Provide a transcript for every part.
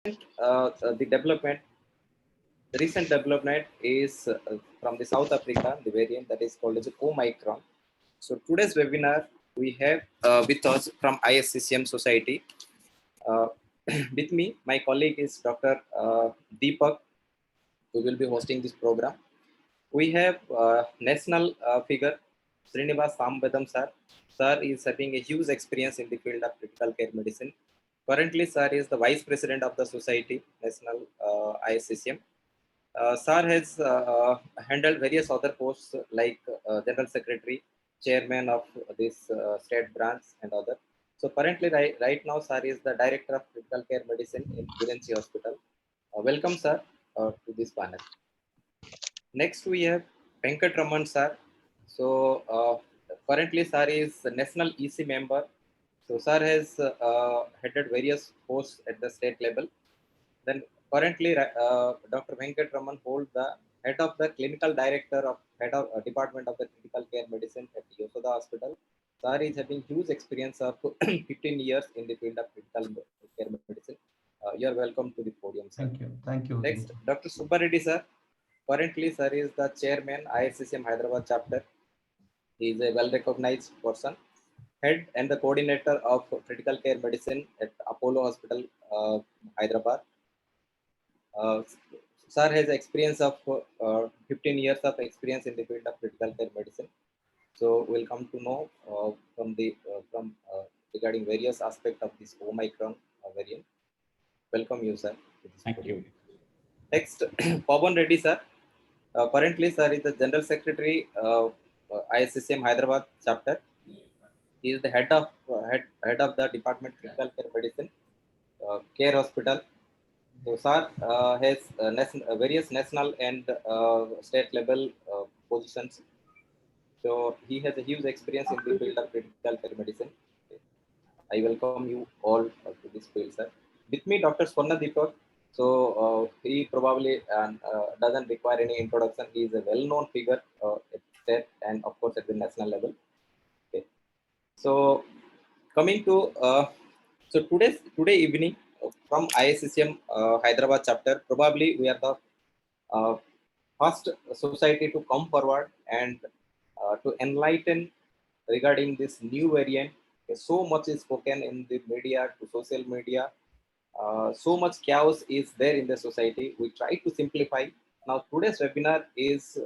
The development, the recent development is from the South Africa, the variant that is called as Omicron. So today's webinar, we have with us from ISCCM Society. With me, my colleague is Dr. Deepak, who will be hosting this program. We have national figure, Srinivas Sambadam sir. Sir is having a huge experience in the field of critical care medicine. Currently, sir is the Vice President of the Society, National ISCCM. Sir has handled various other posts like General Secretary, Chairman of this state branch and other. So currently, right now, Sir is the Director of Critical Care Medicine in Virenci Hospital. Welcome, Sir, to this panel. Next, we have Venkat Raman, Sir. So currently, Sir is a National EC member. So Sir has headed various posts at the state level. Then currently, Dr. Venkat Raman holds the head of the clinical director of head of department of the critical care medicine at Yosoda Hospital. Sir is having huge experience of 15 years in the field of critical care medicine. You are welcome to the podium, sir. Thank you. Thank you. Next, Dr. Subbareddy, sir. Currently, sir is the chairman ISCCM Hyderabad chapter. He is a well-recognized person, head and the coordinator of critical care medicine at Apollo Hospital, Hyderabad. Sir has experience of 15 years of experience in the field of critical care medicine. So we'll come to know from regarding various aspects of this Omicron variant. Welcome you, sir. Thank you. Next, Pawan Reddy, sir. Currently, sir is the General Secretary ISCCM Hyderabad chapter. He is the head of the Department of Critical Care Medicine, Care Hospital. So, sir has various national and state level positions. So, he has a huge experience in the field of critical care medicine. I welcome you all to this field, sir. With me, Dr. Swarna Deepak. So, he probably doesn't require any introduction. He is a well-known figure at state and, of course, at the national level. Okay. So, coming to today evening from ISCCM Hyderabad chapter, probably we are the first society to come forward and to enlighten regarding this new variant. So much is spoken in the media, to social media. So much chaos is there in the society. We try to simplify. Now today's webinar is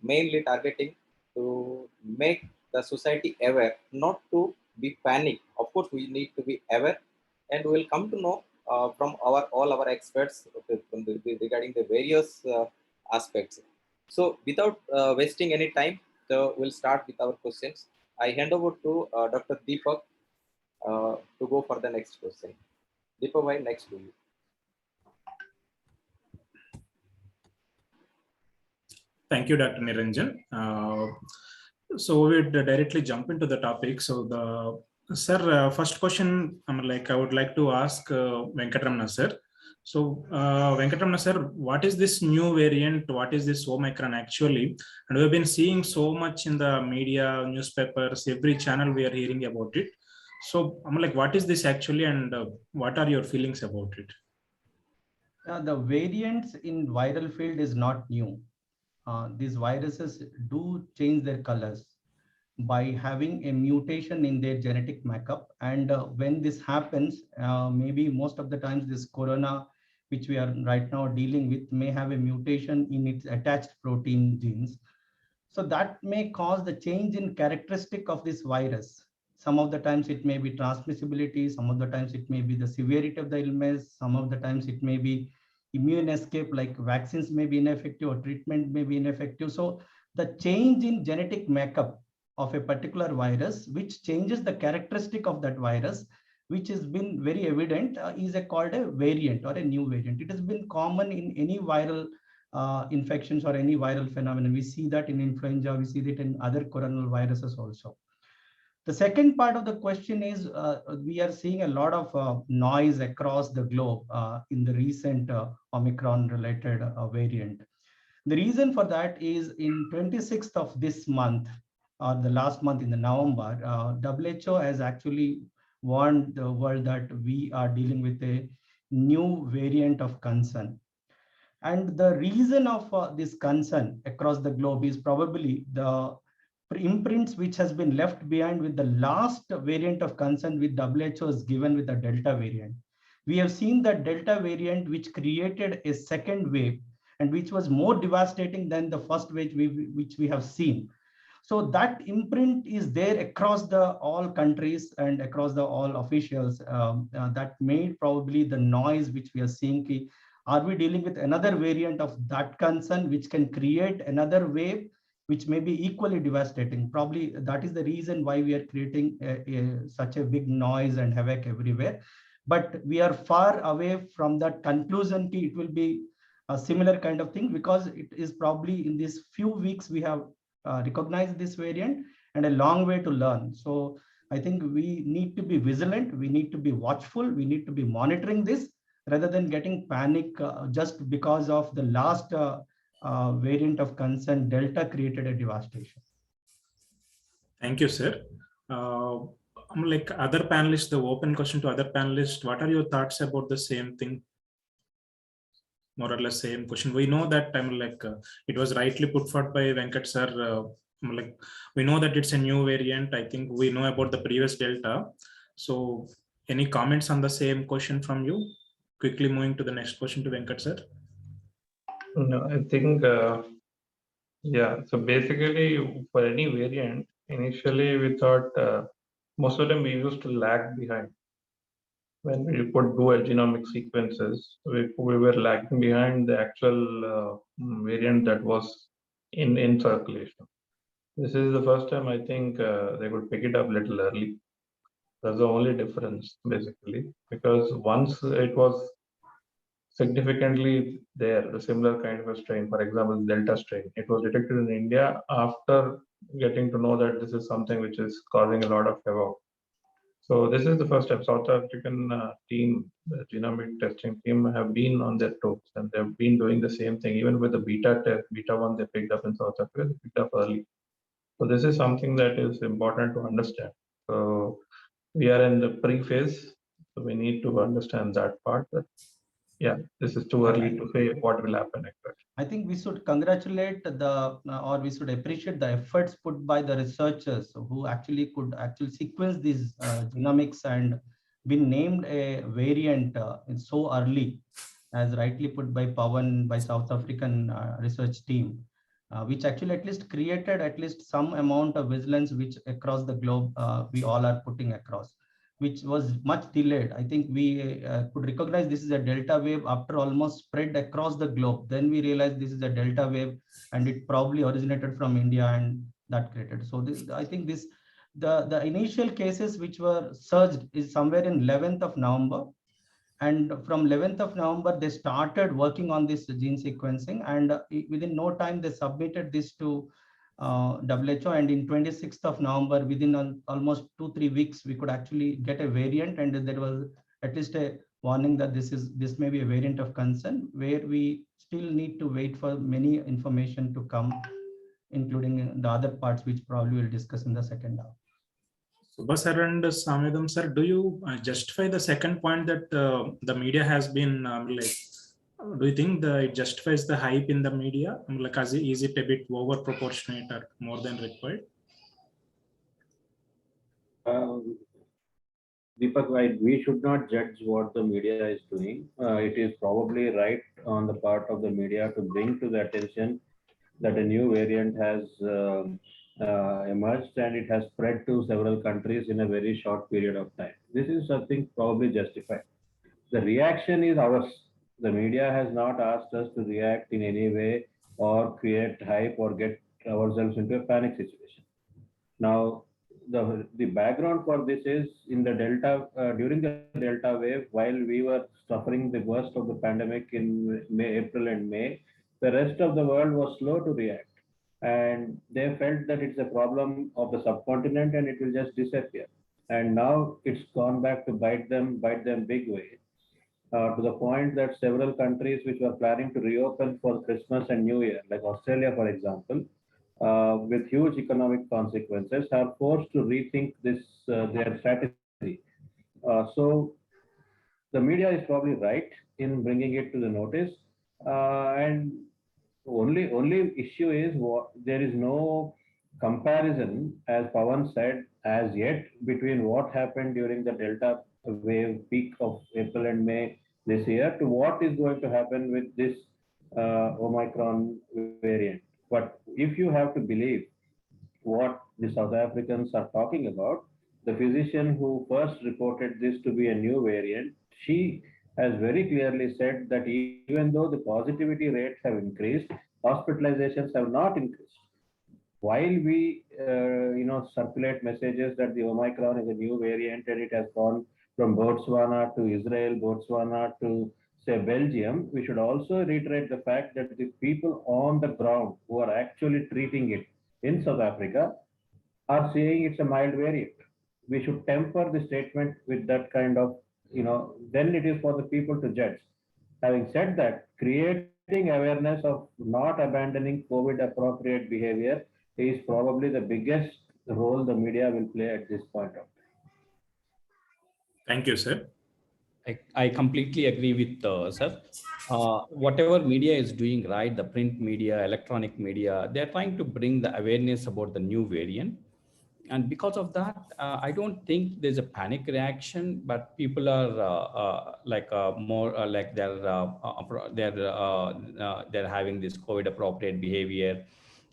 mainly targeting to make the society aware, not to be panic. Of course, we need to be aware, and we will come to know from all our experts regarding the various aspects. So without wasting any time, so we'll start with our questions. I hand over to Dr. Deepak to go for the next question. Deepak, next to you. Thank you, Dr. Niranjan. So we'd directly jump into the topic. So sir, first question, I would like to ask Venkatramana sir. So Venkatramana sir, what is this new variant? What is this Omicron actually? And we've been seeing so much in the media, newspapers, every channel we are hearing about it. So what is this actually, and what are your feelings about it? The variants in viral field is not new. These viruses do change their colors by having a mutation in their genetic makeup. And when this happens, maybe most of the times this corona, which we are right now dealing with, may have a mutation in its attached protein genes. So that may cause the change in characteristic of this virus. Some of the times it may be transmissibility, some of the times it may be the severity of the illness, some of the times it may be immune escape, like vaccines may be ineffective or treatment may be ineffective. So the change in genetic makeup of a particular virus, which changes the characteristic of that virus, which has been very evident, is called a variant or a new variant. It has been common in any viral infections or any viral phenomenon. We see that in influenza, we see that in other coronal viruses also. The second part of the question is we are seeing a lot of noise across the globe in the recent Omicron related variant. The reason for that is in 26th of this month, or the last month in the November, WHO has actually warned the world that we are dealing with a new variant of concern. And the reason of this concern across the globe is probably the imprints which has been left behind with the last variant of concern with WHO is given with the Delta variant. We have seen that Delta variant which created a second wave and which was more devastating than the first wave which we have seen. So that imprint is there across the all countries and across the all officials that made probably the noise which we are seeing. Are we dealing with another variant of that concern which can create another wave which may be equally devastating? Probably that is the reason why we are creating such a big noise and havoc everywhere. But we are far away from that conclusion. It will be a similar kind of thing because it is probably in these few weeks we have recognized this variant and a long way to learn. So I think we need to be vigilant, we need to be watchful, we need to be monitoring this rather than getting panic just because of the last variant of concern, Delta created a devastation. Thank you, sir. Like other panelists, the open question to other panelists, what are your thoughts about the same thing? More or less same question. We know that it was rightly put forward by Venkat sir. Like we know that it's a new variant. I think we know about the previous Delta. So any comments on the same question from you? Quickly moving to the next question to Venkat sir. No, I think, yeah, so basically for any variant, initially we thought most of them we used to lag behind. When we put dual genomic sequences, we were lagging behind the actual variant that was in circulation. This is the first time I think they could pick it up a little early. That's the only difference, basically, because once it was significantly there, the similar kind of a strain, for example, Delta strain, it was detected in India after getting to know that this is something which is causing a lot of havoc. So this is the first step. South African team, the genomic testing team, have been on their toes and they've been doing the same thing. Even with the beta test, beta 1 they picked up in South Africa, they picked up early. So this is something that is important to understand. So we are in the pre-phase, so we need to understand that part. But yeah, this is too early to say what will happen exactly. I think we should congratulate or we should appreciate the efforts put by the researchers who actually could sequence these genomics and been named a variant so early, as rightly put by Pawan, by South African research team, which actually at least created at least some amount of vigilance, which across the globe we all are putting across, which was much delayed. I think we could recognize this is a Delta wave after almost spread across the globe. Then we realized this is a Delta wave and it probably originated from India and that created. So this, I think this, the initial cases which were surged is somewhere in 11th of November. And from 11th of November, they started working on this gene sequencing, and within no time, they submitted this to WHO. And in 26th of November, within almost 2-3 weeks, we could actually get a variant, and there was at least a warning that this may be a variant of concern, where we still need to wait for many information to come, including the other parts, which probably we'll discuss in the second half. Subha sir and Samvedam sir, do you justify the second point that the media has been do you think it justifies the hype in the media? Is it a bit over proportionate or more than required? Deepak, we should not judge what the media is doing. It is probably right on the part of the media to bring to the attention that a new variant has emerged and it has spread to several countries in a very short period of time. This is something probably justified. The reaction is ours. The media has not asked us to react in any way or create hype or get ourselves into a panic situation. Now, the background for this is in the Delta, during the Delta wave, while we were suffering the worst of the pandemic in April and May, the rest of the world was slow to react. And they felt that it's a problem of the subcontinent and it will just disappear. And now it's gone back to bite them big way. To the point that several countries which were planning to reopen for Christmas and New Year, like Australia, for example, with huge economic consequences, are forced to rethink this their strategy. So the media is probably right in bringing it to the notice. And only issue is there is no comparison, as Pawan said, as yet between what happened during the Delta wave peak of April and May this year to what is going to happen with this Omicron variant. But if you have to believe what the South Africans are talking about, the physician who first reported this to be a new variant, she has very clearly said that even though the positivity rates have increased, hospitalizations have not increased. While we, circulate messages that the Omicron is a new variant and it has gone from Botswana to Israel, Botswana to say Belgium, we should also reiterate the fact that the people on the ground who are actually treating it in South Africa are saying it's a mild variant. We should temper the statement with that kind of, then it is for the people to judge. Having said that, creating awareness of not abandoning COVID appropriate behavior is probably the biggest role the media will play at this point of time. Thank you, sir. I completely agree with sir. Whatever media is doing right, the print media, electronic media, they're trying to bring the awareness about the new variant. And because of that, I don't think there's a panic reaction, but people are more like they're having this COVID appropriate behavior,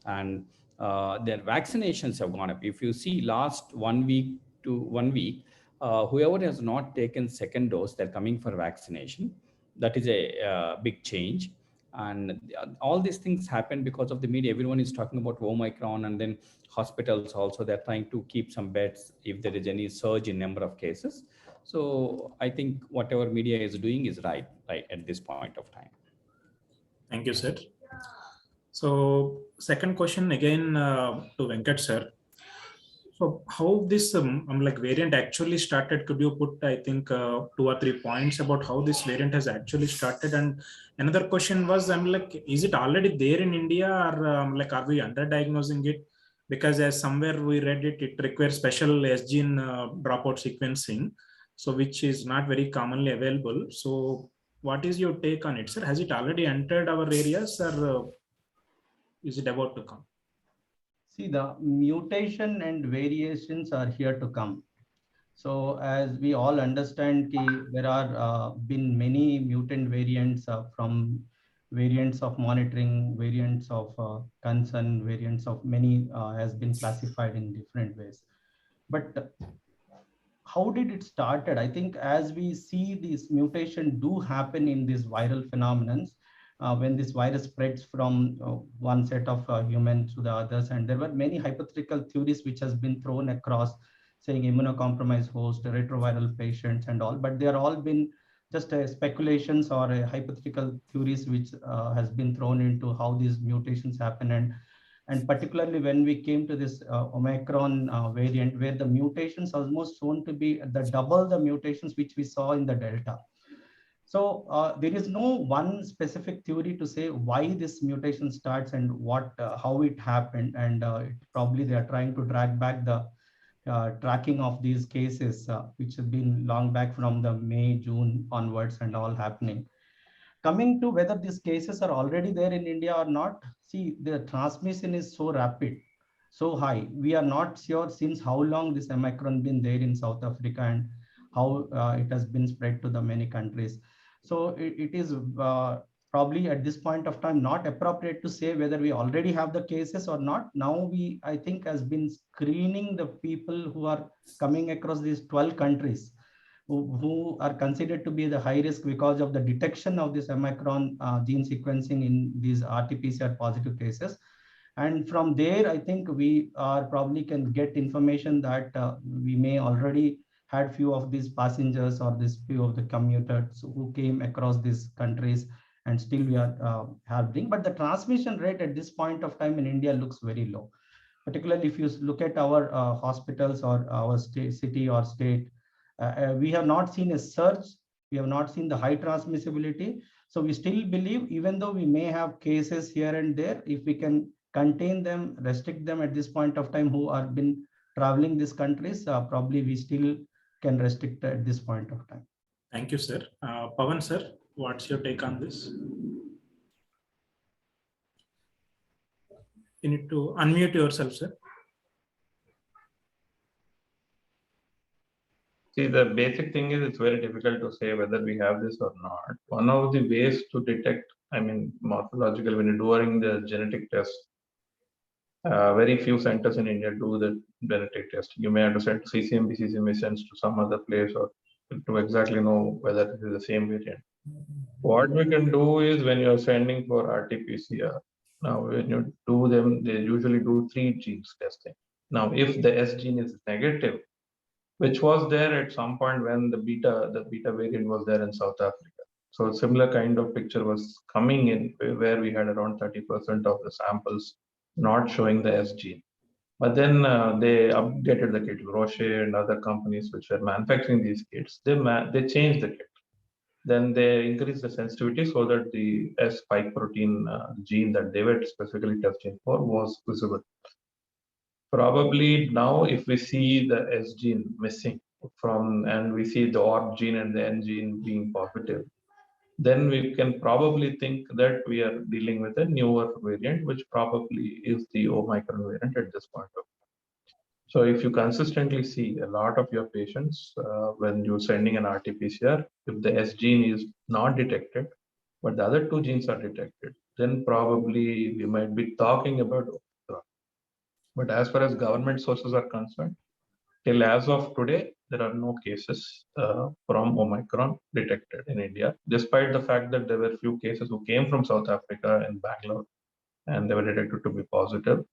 and their vaccinations have gone up. If you see last 1 week to 1 week, whoever has not taken second dose, they're coming for vaccination. That is a big change. And all these things happen because of the media. Everyone is talking about Omicron, and then hospitals also, they're trying to keep some beds if there is any surge in number of cases. So I think whatever media is doing is right at this point of time. Thank you, sir. So second question again to Venkat, sir. So how this variant actually started? Could you put, I think, 2 or 3 points about how this variant has actually started? And another question was, is it already there in India, or are we underdiagnosing it? Because as somewhere we read it, it requires special S-gene dropout sequencing, so which is not very commonly available. So what is your take on it, sir? Has it already entered our areas, or is it about to come? See, the mutation and variations are here to come. So as we all understand, there are been many mutant variants from variants of monitoring, variants of concern, variants of many has been classified in different ways. But how did it started? I think as we see these mutation do happen in these viral phenomenons, when this virus spreads from one set of humans to the others, and there were many hypothetical theories which has been thrown across, saying immunocompromised host, retroviral patients and all, but they are all been just speculations or hypothetical theories which has been thrown into how these mutations happen. And particularly when we came to this Omicron variant, where the mutations almost shown to be the double the mutations which we saw in the Delta. So there is no one specific theory to say why this mutation starts and how it happened. And probably they are trying to drag back the tracking of these cases, which have been long back from the May, June onwards and all happening. Coming to whether these cases are already there in India or not, see, the transmission is so rapid, so high. We are not sure since how long this Omicron been there in South Africa and how it has been spread to the many countries. So it is probably at this point of time not appropriate to say whether we already have the cases or not. Now I think, has been screening the people who are coming across these 12 countries who are considered to be the high risk because of the detection of this Omicron gene sequencing in these RT-PCR positive cases. And from there, I think we probably can get information that we may already had few of these passengers or this few of the commuters who came across these countries, and still we are having. But the transmission rate at this point of time in India looks very low. Particularly if you look at our hospitals or our city or state, we have not seen a surge. We have not seen the high transmissibility. So we still believe, even though we may have cases here and there, if we can contain them, restrict them at this point of time who are been traveling these countries, probably we still can restrict at this point of time. Thank you, sir. Pawan, sir, what's your take on this? You need to unmute yourself, sir. See, the basic thing is it's very difficult to say whether we have this or not. One of the ways to detect, I mean, morphological, when you're doing the genetic test, very few centers in India do the genetic test. You may have to send CCMB sends to some other place or to exactly know whether it is the same variant. What we can do is when you're sending for RT-PCR, now when you do them, they usually do 3 genes testing. Now, if the S gene is negative, which was there at some point when the beta variant was there in South Africa. So a similar kind of picture was coming in where we had around 30% of the samples not showing the S gene. But then they updated the kit. Roche and other companies which were manufacturing these kits, they changed the kit. Then they increased the sensitivity so that the S spike protein gene that they were specifically testing for was visible. Probably now, if we see the S gene missing and we see the ORB gene and the N gene being positive, then we can probably think that we are dealing with a newer variant, which probably is the Omicron variant at this point of time. So if you consistently see a lot of your patients, when you're sending an RT-PCR, if the S gene is not detected, but the other 2 genes are detected, then probably we might be talking about Omicron. But as far as government sources are concerned, till as of today, there are no cases from Omicron detected in India, despite the fact that there were few cases who came from South Africa and Bangalore, and they were detected to be positive.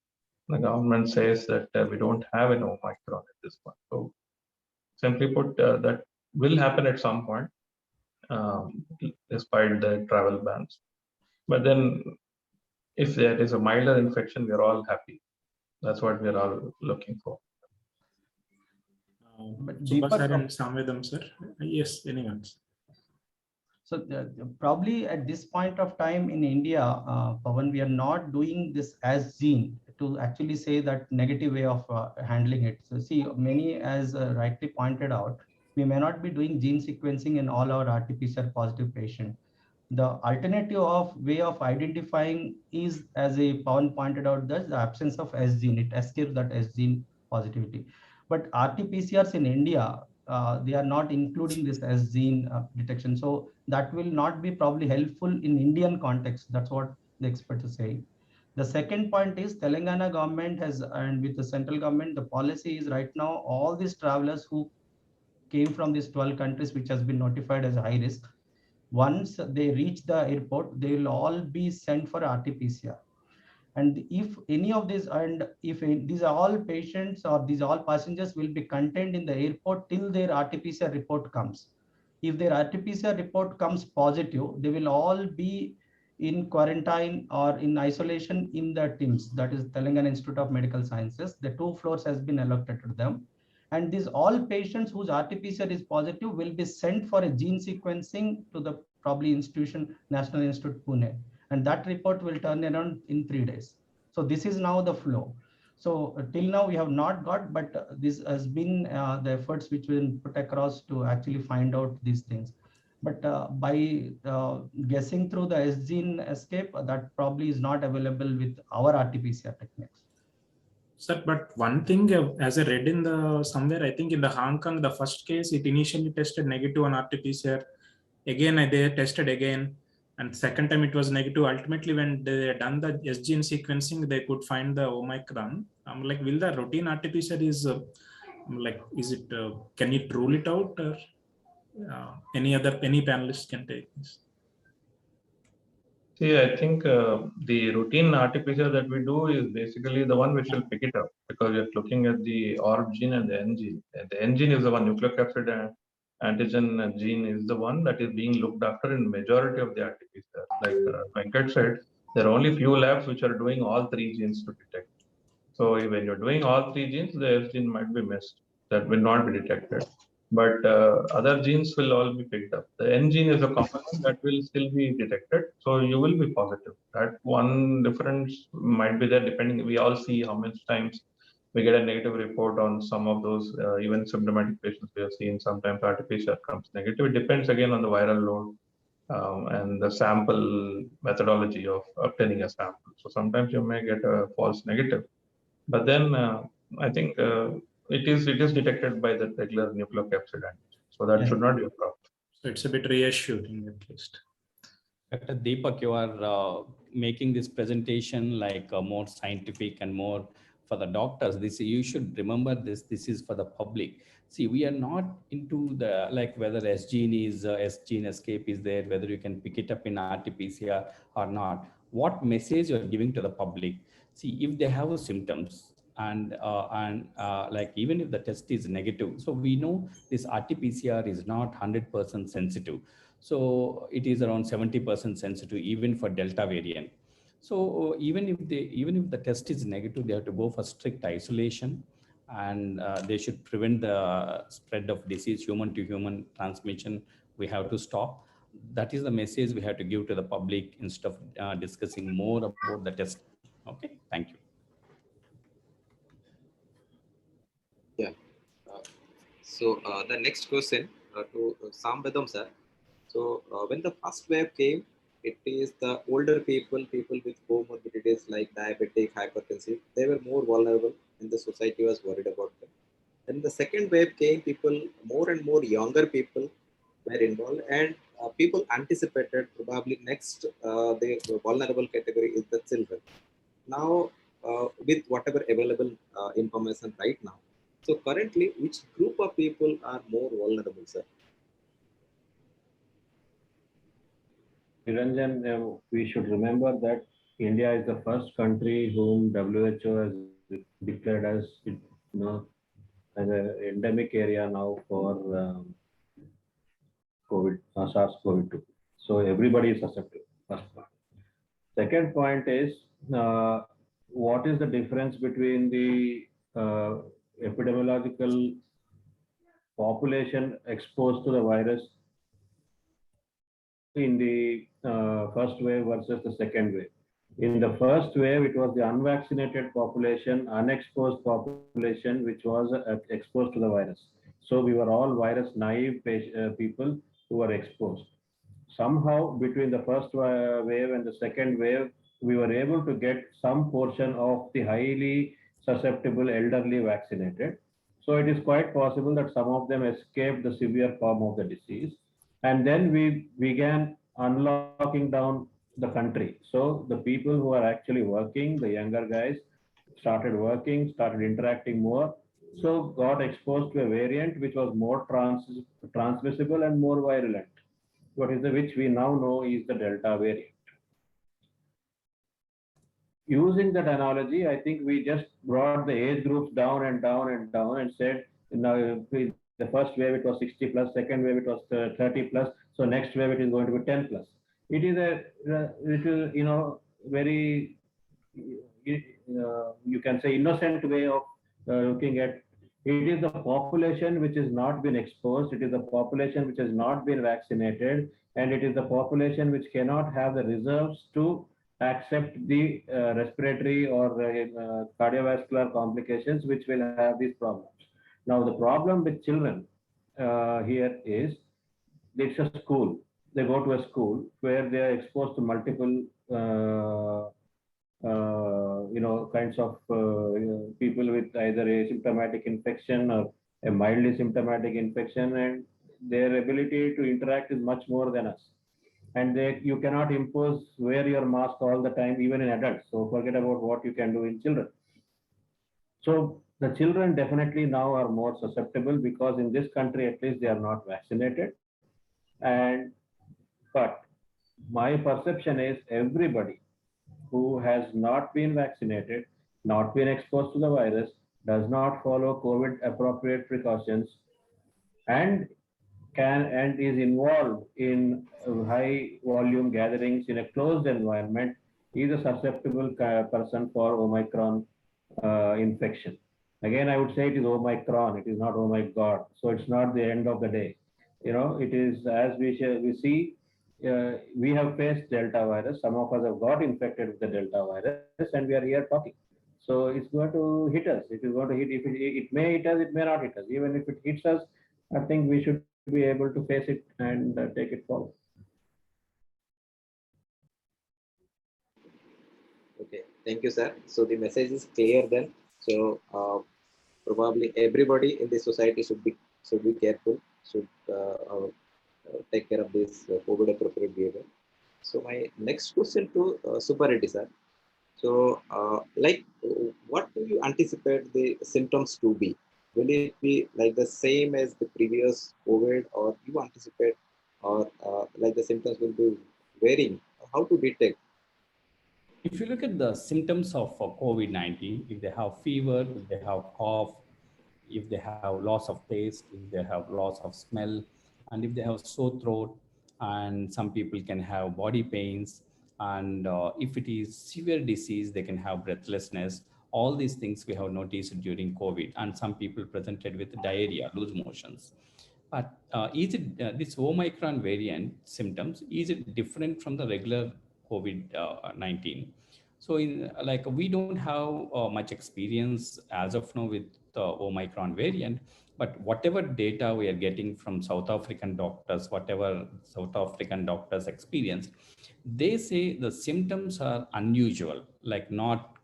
The government says that we don't have an Omicron at this point. So, simply put, that will happen at some point, despite the travel bans. But then, if there is a milder infection, we're all happy. That's what we're all looking for. But Subha Deepak, sir and Samvedam sir. Yes, anyone. So probably at this point of time in India, Pawan, we are not doing this as gene to actually say that negative way of handling it. So see, many as rightly pointed out, we may not be doing gene sequencing in all our RT-PCR positive patient. The alternative of way of identifying is, as a Pawan pointed out, the absence of S gene. It escapes that S gene positivity. But RT-PCRs in India, they are not including this S gene detection. So that will not be probably helpful in Indian context. That's what the experts are saying. The second point is Telangana government has, and with the central government, the policy is right now, all these travelers who came from these 12 countries, which has been notified as high risk, once they reach the airport, they will all be sent for RT-PCR. And if any of these, and if these are all patients or these all passengers will be contained in the airport till their RT-PCR report comes. If their RT-PCR report comes positive, they will all be in quarantine or in isolation in the TIMS, that is Telangana Institute of Medical Sciences. The 2 floors has been allocated to them. And these all patients whose RT-PCR is positive will be sent for a gene sequencing to the probably institution, National Institute Pune. And that report will turn around in 3 days. So this is now the flow. So till now we have not got, but this has been the efforts which will put across to actually find out these things. But by guessing through the S gene escape, that probably is not available with our RT-PCR techniques. Sir, but one thing, as I read in the somewhere, I think in the Hong Kong, the first case, it initially tested negative on RT-PCR. Again, they tested again. And second time it was negative. Ultimately, when they done the S gene sequencing, they could find the Omicron. I'm like, will the routine RT-PCR is is it, can it rule it out, or any panelists can take this? See, I think the routine RT-PCR that we do is basically the one which will pick it up, because you're looking at the ORB gene and the N gene. And the N gene is the one, nucleocapsid antigen gene is the one that is being looked after in majority of the RT-PCR. Like Venkat said, there are only few labs which are doing all 3 genes to detect. So when you're doing all 3 genes, the S gene might be missed. That will not be detected. But other genes will all be picked up. The N gene is a component that will still be detected. So you will be positive. That one difference might be there depending. We all see how many times we get a negative report on some of those even symptomatic patients we have seen. Sometimes RT-PCR comes negative. It depends again on the viral load and the sample methodology of obtaining a sample. So sometimes you may get a false negative, but then I think it is detected by the regular nucleocapsid antigen. So that should not be a problem. So it's a bit reassuring at least. Dr. Deepak, you are making this presentation like more scientific and more for the doctors. This, you should remember this. This is for the public. See, we are not into the like whether S gene escape is there, whether you can pick it up in RT-PCR or not. What message you are giving to the public? See, if they have symptoms and like even if the test is negative, so we know this RT-PCR is not 100% sensitive. So it is around 70% sensitive even for Delta variant. So even if the test is negative, they have to go for strict isolation, and they should prevent the spread of disease, human to human transmission. We have to stop. That is the message we have to give to the public instead of discussing more about the test. Okay, thank you. Yeah. So the next question to Sam Bedam sir. So when the first wave came, it is the older people with comorbidities like diabetic, hypertensive, they were more vulnerable and the society was worried about them. Then the second wave came, more and more younger people were involved, and people anticipated probably next the vulnerable category is the children. Now, with whatever available information right now, so currently, which group of people are more vulnerable, sir? Niranjan, we should remember that India is the first country whom WHO has declared as, as an endemic area now for COVID, SARS-CoV-2. So everybody is susceptible. First point. Second point is what is the difference between the epidemiological population exposed to the virus in the first wave versus the second wave. In the first wave, it was the unvaccinated population, unexposed population, which was exposed to the virus. So we were all virus naive people who were exposed. Somehow between the first wave and the second wave, we were able to get some portion of the highly susceptible elderly vaccinated. So it is quite possible that some of them escaped the severe form of the disease. And then we began unlocking down the country. So the people who are actually working, the younger guys, started working, started interacting more. So got exposed to a variant which was more transmissible and more virulent. Which we now know is the Delta variant. Using that analogy, I think we just brought the age groups down and down and down and said, now the first wave it was 60 plus, second wave it was 30 plus, so next wave it is going to be 10 plus. It is a little, very, you can say innocent way of looking at. It is the population which has not been exposed, it is the population which has not been vaccinated, and it is the population which cannot have the reserves to accept the respiratory or cardiovascular complications which will have these problems. Now the problem with children here is it's a school. They go to a school where they are exposed to multiple kinds of people with either a symptomatic infection or a mildly symptomatic infection, and their ability to interact is much more than us. And you cannot impose wear your mask all the time, even in adults. So forget about what you can do in children. So the children definitely now are more susceptible because in this country, at least they are not vaccinated. But my perception is everybody who has not been vaccinated, not been exposed to the virus, does not follow COVID appropriate precautions, and is involved in high volume gatherings in a closed environment is a susceptible person for Omicron infection. Again, I would say it is Omicron, it is not oh my God. So it's not the end of the day. It is, as we see, we have faced Delta virus. Some of us have got infected with the Delta virus and we are here talking. So it's going to hit us. It is going to hit. If it may hit us, it may not hit us. Even if it hits us, I think we should be able to face it and take it forward. Okay, thank you, sir. So the message is clear then. So probably everybody in the society should be careful, should take care of this COVID appropriate behavior. So my next question to Subba Reddy, sir. So, what do you anticipate the symptoms to be? Will it be like the same as the previous COVID, or you anticipate, or like the symptoms will be varying? How to detect? If you look at the symptoms of COVID-19, if they have fever, if they have cough, if they have loss of taste, if they have loss of smell, and if they have sore throat, and some people can have body pains, and if it is severe disease, they can have breathlessness. All these things we have noticed during COVID, and some people presented with diarrhea, loose motions. But is it this Omicron variant symptoms? Is it different from the regular COVID-19? So, like we don't have much experience as of now with the Omicron variant, but whatever data we are getting from South African doctors, whatever South African doctors experience, they say the symptoms are unusual, like not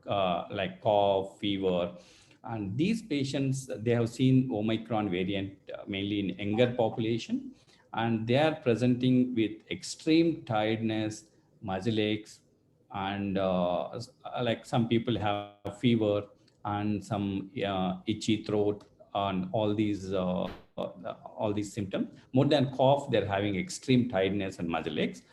like cough, fever, and these patients, they have seen Omicron variant mainly in younger population, and they are presenting with extreme tiredness, muscle aches, and like some people have fever and some itchy throat and all these symptoms. More than cough, they're having extreme tiredness and muscle aches.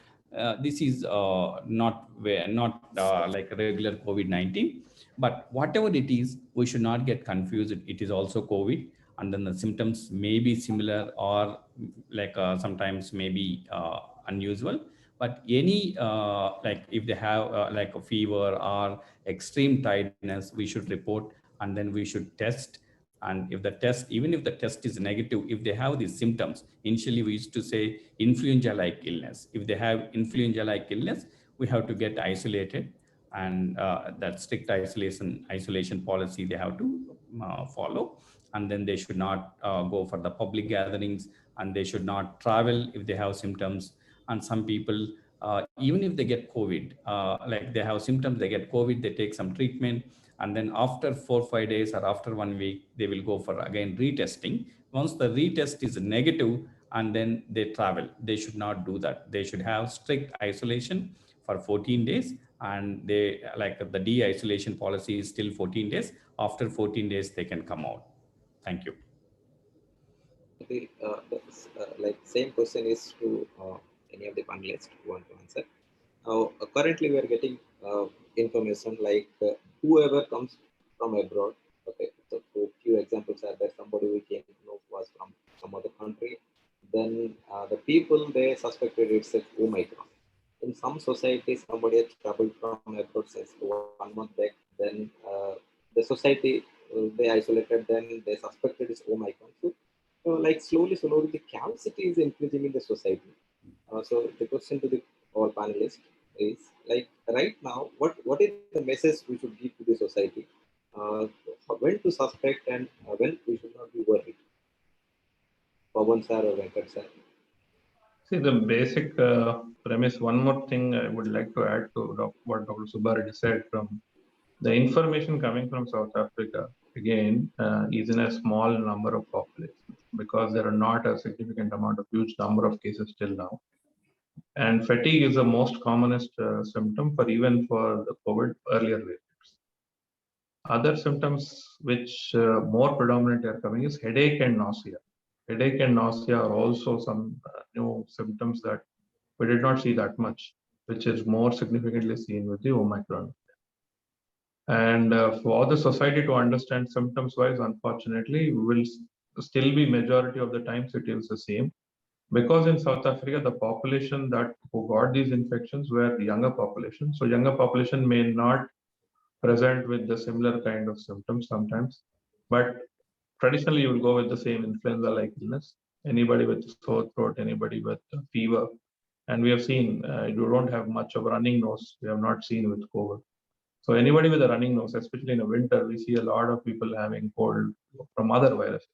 This is not like regular COVID-19, but whatever it is, we should not get confused. It is also COVID, and then the symptoms may be similar or like sometimes maybe unusual. But any like if they have like a fever or extreme tiredness, we should report, and then we should test. And if the test, even if the test is negative, if they have these symptoms, initially we used to say influenza-like illness. If they have influenza-like illness, we have to get isolated, and that strict isolation policy they have to follow. And then they should not go for the public gatherings, and they should not travel if they have symptoms. And some people, even if they get COVID, like they have symptoms, they get COVID, they take some treatment, and then after 4 or 5 days or after 1 week, they will go for again retesting. Once the retest is negative, and then they travel, they should not do that. They should have strict isolation for 14 days, and they like the de-isolation policy is still 14 days. After 14 days, they can come out. Thank you. Like same question is to any of the panelists who want to answer. Now, currently we are getting information like whoever comes from abroad. Okay, so few examples are there. Somebody we came to know was from some other country. Then the people they suspected it's a Omicron. In some societies, somebody has traveled from abroad since 1 month back. Then the society they isolated. Then they suspected it's Omicron. So like slowly, the capacity is increasing in the society. So the question to the all panelists is like right now, what is the message we should give to the society? Uh, when to suspect and when we should not be worried? Pawan sir or Venkat sir? See, the basic premise, one more thing I would like to add to what Dr. Subba Reddy said. From the information coming from South Africa, again, is in a small number of populations because there are not a significant amount of huge number of cases till now. And fatigue is the most commonest symptom for even for the COVID earlier variants. Other symptoms which more predominantly are coming is headache and nausea. Headache and nausea are also some new symptoms that we did not see that much, which is more significantly seen with the Omicron. And for the society to understand symptoms wise, unfortunately, will still be majority of the times it is the same. Because in South Africa, the population that who got these infections were the younger population. So younger population may not present with the similar kind of symptoms sometimes, but traditionally you will go with the same influenza-like illness. Anybody with sore throat, anybody with fever, and we have seen you don't have much of running nose. We have not seen with COVID. So anybody with a running nose, especially in the winter, we see a lot of people having cold from other viruses.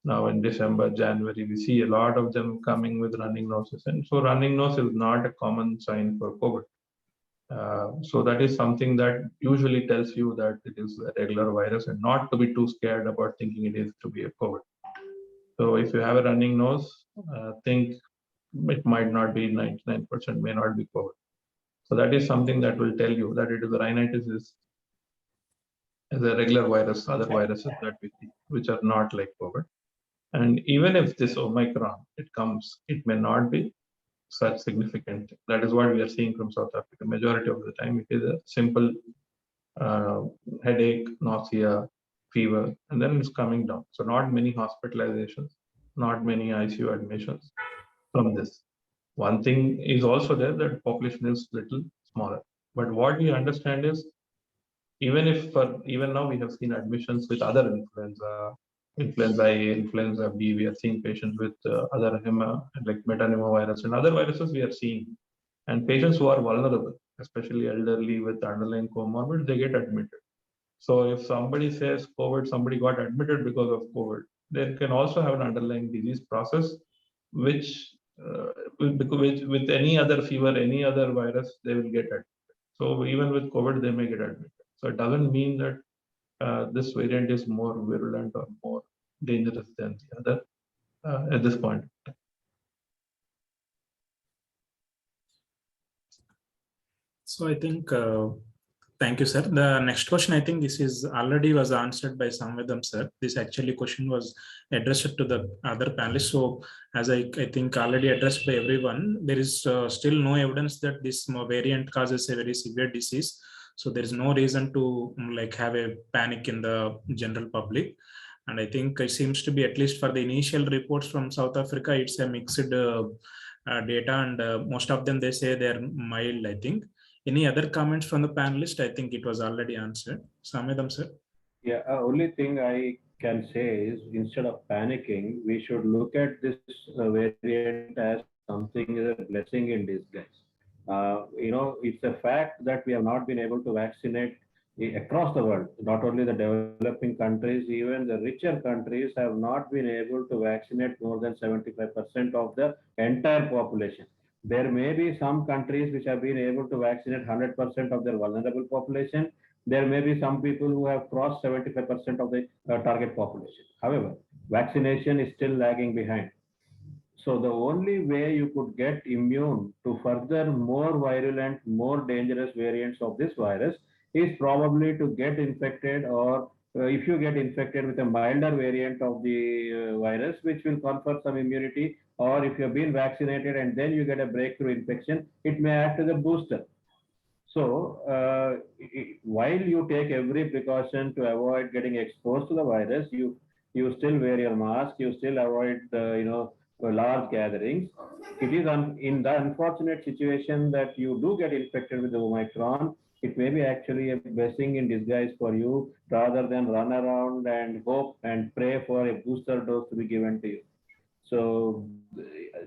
Now in December, January, we see a lot of them coming with running noses. And so running nose is not a common sign for COVID. So that is something that usually tells you that it is a regular virus and not to be too scared about thinking it is to be a COVID. So if you have a running nose, think it might not be 99%, may not be COVID. So that is something that will tell you that it is the rhinitis is a regular virus, other viruses that we see, which are not like COVID. And even if this Omicron, it comes, it may not be such significant. That is what we are seeing from South Africa. Majority of the time, it is a simple headache, nausea, fever, and then it's coming down. So not many hospitalizations, not many ICU admissions from this. One thing is also there that population is little smaller. But what we understand is, even if even now we have seen admissions with other influenza, influenza A, influenza B, we are seeing patients with other like metapneumovirus and other viruses we are seeing. And patients who are vulnerable, especially elderly with underlying comorbid, they get admitted. So if somebody says COVID, somebody got admitted because of COVID, they can also have an underlying disease process, which with any other fever, any other virus, they will get admitted. So even with COVID, they may get admitted. So it doesn't mean that this variant is more virulent or more dangerous than the other at this point. So I think, thank you, sir. The next question, I think this is already was answered by Samvedam, sir. This actually question was addressed to the other panelists. So as I think already addressed by everyone, there is still no evidence that this variant causes a very severe disease. So there is no reason to like have a panic in the general public. And I think it seems to be, at least for the initial reports from South Africa, it's a mixed data, and most of them, they say they're mild, I think. Any other comments from the panelists? I think it was already answered. Samvedam, sir. Yeah, only thing I can say is, instead of panicking, we should look at this variant as something as a blessing in disguise. It's a fact that we have not been able to vaccinate across the world. Not only the developing countries, even the richer countries have not been able to vaccinate more than 75% of the entire population. There may be some countries which have been able to vaccinate 100% of their vulnerable population. There may be some people who have crossed 75% of the target population. However, vaccination is still lagging behind. So the only way you could get immune to further more virulent, more dangerous variants of this virus is probably to get infected, or if you get infected with a milder variant of the virus, which will confer some immunity, or if you've been vaccinated and then you get a breakthrough infection, it may act as a booster. So while you take every precaution to avoid getting exposed to the virus, you still wear your mask, you still avoid large gatherings. It is in the unfortunate situation that you do get infected with the Omicron, it may be actually a blessing in disguise for you, rather than run around and hope and pray for a booster dose to be given to you. So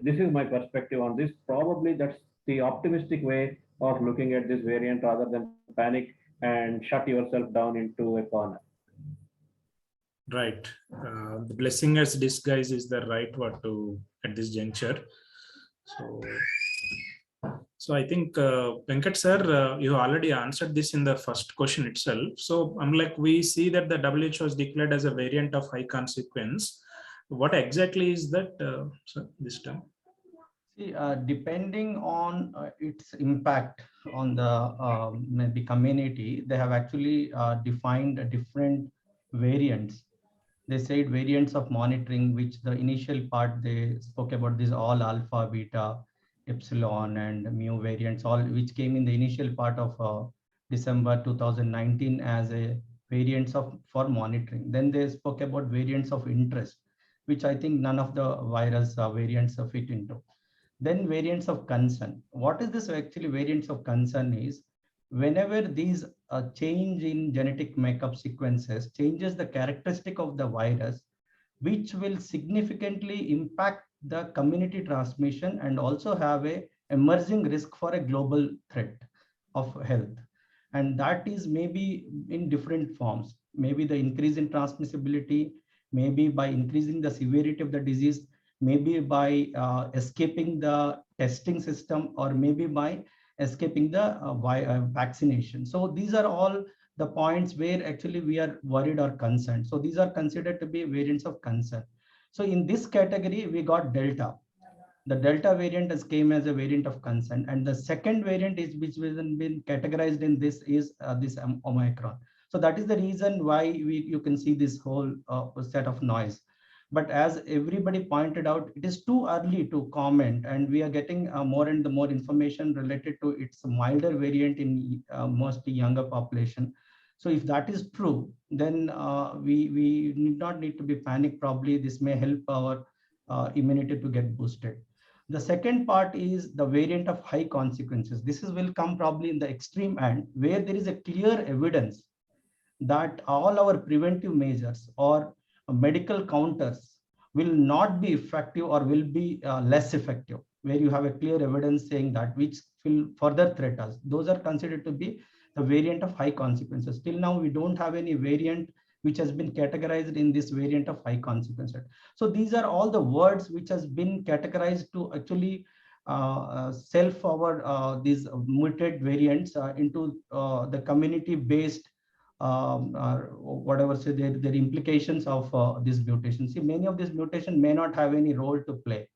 this is my perspective on this. Probably that's the optimistic way of looking at this variant, rather than panic and shut yourself down into a corner. Right. The blessing as disguise is the right word to at this juncture. So I think, Venkat sir, you already answered this in the first question itself. So unlike we see that the WHO was declared as a variant of high consequence, what exactly is that, sir, this term? See, depending on its impact on the community, they have actually defined different variants. They said variants of monitoring, which the initial part they spoke about this all alpha, beta, epsilon, and mu variants, all which came in the initial part of December 2019 as a variants for monitoring. Then they spoke about variants of interest, which I think none of the virus variants fit into. Then variants of concern. What is this actually variants of concern is, whenever these change in genetic makeup sequences changes the characteristic of the virus, which will significantly impact the community transmission and also have a emerging risk for a global threat of health. And that is maybe in different forms, maybe the increase in transmissibility, maybe by increasing the severity of the disease, maybe by escaping the testing system, or maybe by escaping the vaccination. So these are all the points where actually we are worried or concerned. So these are considered to be variants of concern. So in this category, we got Delta. The Delta variant has came as a variant of concern, and the second variant is which has been categorized in this is this Omicron. So that is the reason why you can see this whole set of noise. But as everybody pointed out, it is too early to comment, and we are getting more and more information related to its milder variant in mostly younger population. So if that is true, then we need to be panic. Probably this may help our immunity to get boosted. The second part is the variant of high consequences. This is will come probably in the extreme end, where there is a clear evidence that all our preventive measures or medical counters will not be effective or will be less effective, where you have a clear evidence saying that, which will further threat us. Those are considered to be the variant of high consequences. Till now, we don't have any variant which has been categorized in this variant of high consequences. So these are all the words which has been categorized to actually self-forward these muted variants into the community-based whatever say their implications of these mutations. See, many of these mutations may not have any role to play,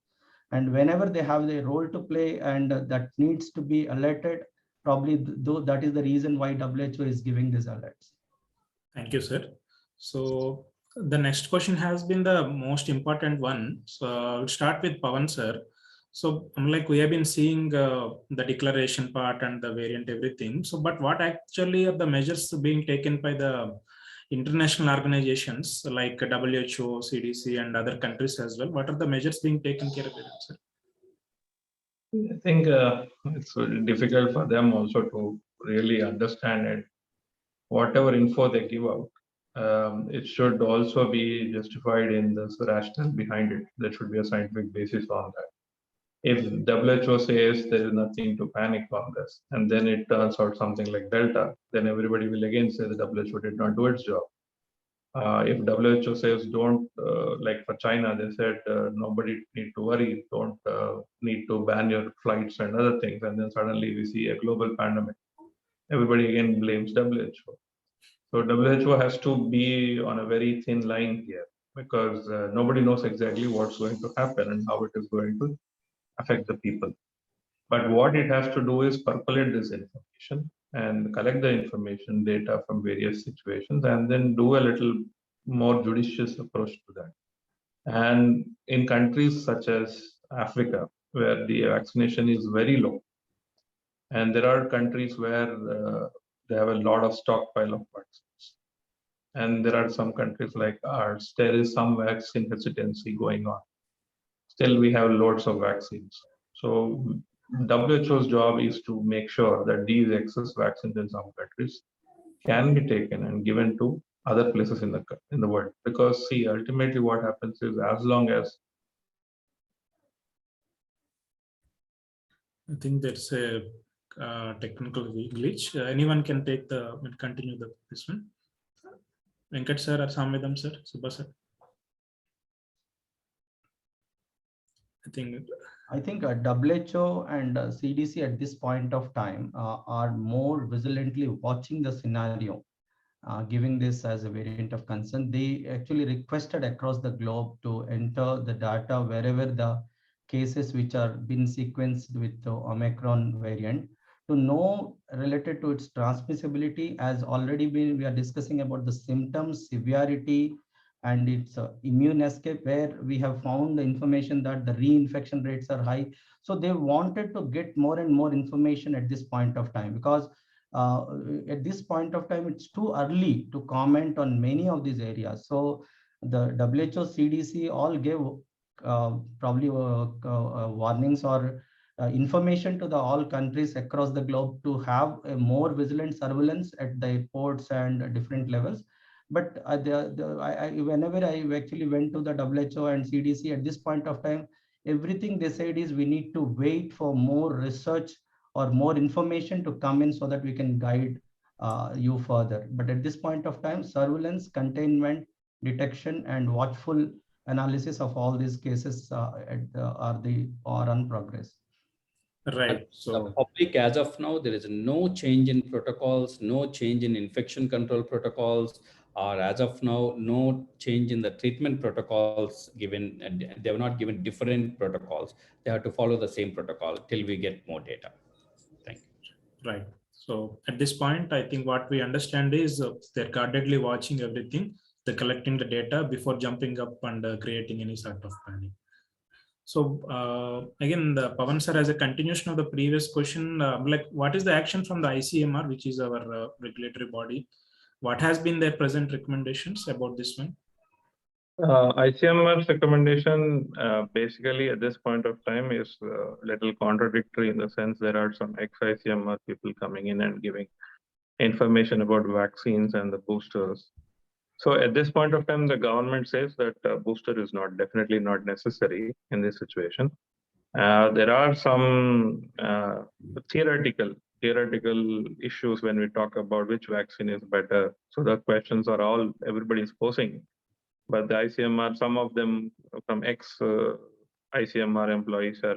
and whenever they have the role to play and that needs to be alerted, probably though that is the reason why WHO is giving these alerts. Thank you, sir. So the next question has been the most important one. So I'll start with Pawan, sir. So like we have been seeing the declaration part and the variant, everything. So, but what actually are the measures being taken by the international organizations like WHO, CDC, and other countries as well? What are the measures being taken care of, sir? I think it's difficult for them also to really understand it. Whatever info they give out, it should also be justified in the rationale behind it. There should be a scientific basis on that. If WHO says there is nothing to panic on this, and then it turns out something like Delta, then everybody will again say the WHO did not do its job. If WHO says don't, like for China, they said nobody need to worry, don't need to ban your flights and other things, and then suddenly we see a global pandemic. Everybody again blames WHO. So WHO has to be on a very thin line here, because nobody knows exactly what's going to happen and how it is going to affect the people. But what it has to do is percolate this information and collect the information data from various situations, and then do a little more judicious approach to that. And in countries such as Africa, where the vaccination is very low, and there are countries where they have a lot of stockpile of vaccines, and there are some countries like ours, there is some vaccine hesitancy going on. Still, we have loads of vaccines. So WHO's job is to make sure that these excess vaccines in some countries can be taken and given to other places in the world. Because see, ultimately what happens is, as long as I think there's a technical glitch. Anyone can take continue this one. Venkat sir or Samvedam sir, Subha sir. I think WHO and CDC at this point of time are more vigilantly watching the scenario, giving this as a variant of concern. They actually requested across the globe to enter the data wherever the cases which are been sequenced with the Omicron variant, to know related to its transmissibility. As already been, we are discussing about the symptoms, severity, and its immune escape, where we have found the information that the reinfection rates are high. So they wanted to get more and more information at this point of time, because at this point of time, it's too early to comment on many of these areas. So the WHO, CDC all gave probably warnings or information to the all countries across the globe to have a more vigilant surveillance at the airports and different levels. But whenever I actually went to the WHO and CDC at this point of time, everything they said is we need to wait for more research or more information to come in so that we can guide you further. But at this point of time, surveillance, containment, detection, and watchful analysis of all these cases are on progress. Right. The So, public, as of now, there is no change in protocols, no change in infection control protocols, or as of now, no change in the treatment protocols given. They have not given different protocols. They have to follow the same protocol till we get more data. Thank you. right. So at this point, I think what we understand is they're guardedly watching everything. They're collecting the data before jumping up and creating any sort of panic. So again, the Pawan sir, as a continuation of the previous question, like what is the action from the ICMR, which is our regulatory body? What has been their present recommendations about this one? ICMR's recommendation basically at this point of time is a little contradictory in the sense there are some ex-ICMR people coming in and giving information about vaccines and the boosters. So at this point of time, the government says that booster is definitely not necessary in this situation. There are some theoretical issues when we talk about which vaccine is better. So the questions are all everybody's posing. But the ICMR, some of them from ex-ICMR employees are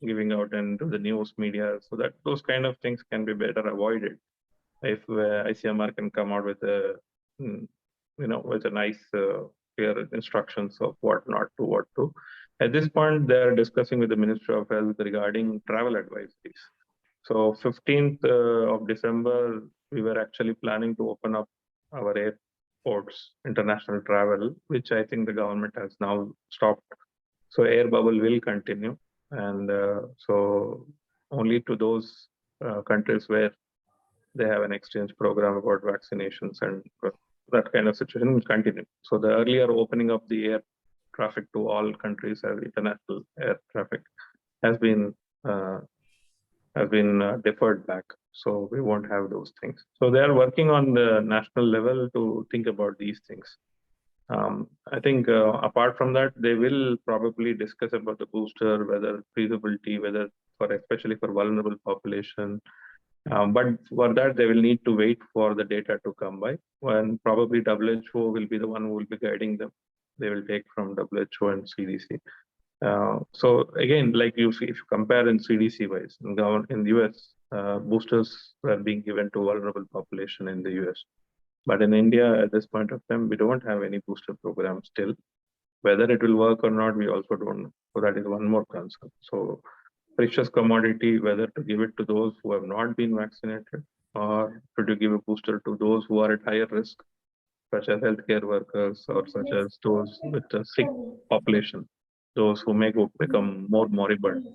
giving out into the news media, so that those kind of things can be better avoided if ICMR can come out with a, with a nice, clear instructions of what not to, what to. At this point, they are discussing with the Ministry of Health regarding travel advisories. So 15th of December, we were actually planning to open up our airports, international travel, which I think the government has now stopped. So air bubble will continue. And so only to those countries where they have an exchange program about vaccinations and that kind of situation will continue. So the earlier opening of the air traffic to all countries as international air traffic has been deferred back. So we won't have those things. So they are working on the national level to think about these things. I think apart from that, they will probably discuss about the booster, whether feasibility, whether especially for vulnerable population. But for that, they will need to wait for the data to come by, when probably WHO will be the one who will be guiding them. They will take from WHO and CDC. So again, like you see, if you compare in CDC wise, in the US, boosters were being given to vulnerable population in the US. But in India, at this point of time, we don't have any booster program still. Whether it will work or not, we also don't know. So that is one more concern. So precious commodity, whether to give it to those who have not been vaccinated or to give a booster to those who are at higher risk, such as healthcare workers or such as those with a sick population, those who may become more moribund.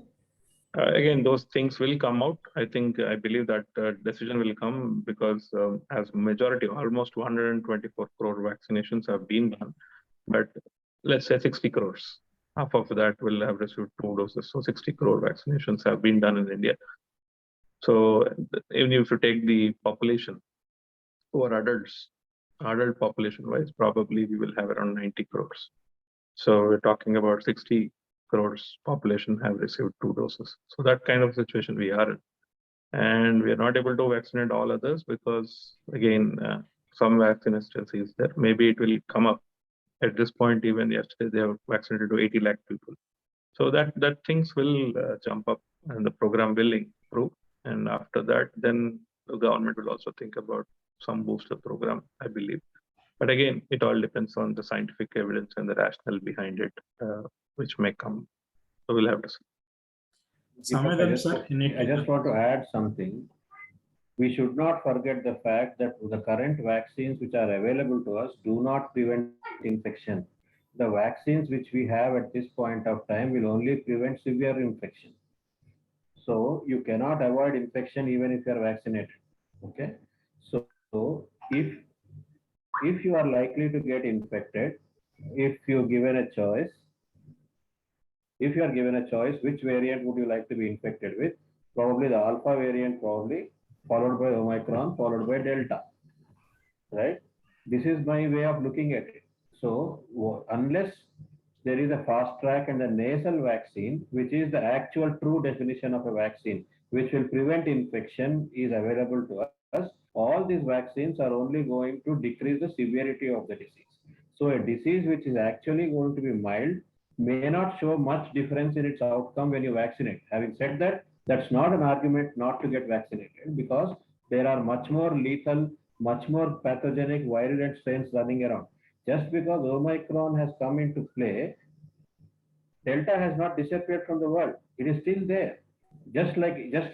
Again, those things will come out. I believe that decision will come because as majority, almost 124 crore vaccinations have been done, but let's say 60 crores. Half of that will have received 2 doses. So 60 crore vaccinations have been done in India. So even if you take the population who are adults, adult population wise, probably we will have around 90 crores. So we're talking about 60 crores population have received 2 doses. So that kind of situation we are in. And we are not able to vaccinate all others because, again, some vaccine hesitancy is there. Maybe it will come up. At this point, even yesterday, they have vaccinated to 80 lakh people. So that things will jump up and the program will improve. And after that, then the government will also think about some booster program, I believe. But again, it all depends on the scientific evidence and the rationale behind it, which may come. So we'll have to see. I just want to add something. We should not forget the fact that the current vaccines which are available to us do not prevent infection. The vaccines which we have at this point of time will only prevent severe infection. So you cannot avoid infection even if you are vaccinated. Okay. So if you are likely to get infected, if you are given a choice, which variant would you like to be infected with? Probably the alpha variant, followed by Omicron, followed by Delta, right? This is my way of looking at it. So unless there is a fast track and a nasal vaccine, which is the actual true definition of a vaccine, which will prevent infection, is available to us, all these vaccines are only going to decrease the severity of the disease. So a disease which is actually going to be mild may not show much difference in its outcome when you vaccinate. Having said that, that's not an argument not to get vaccinated, because there are much more lethal, much more pathogenic virulent strains running around. Just because Omicron has come into play, Delta has not disappeared from the world. It is still there. Just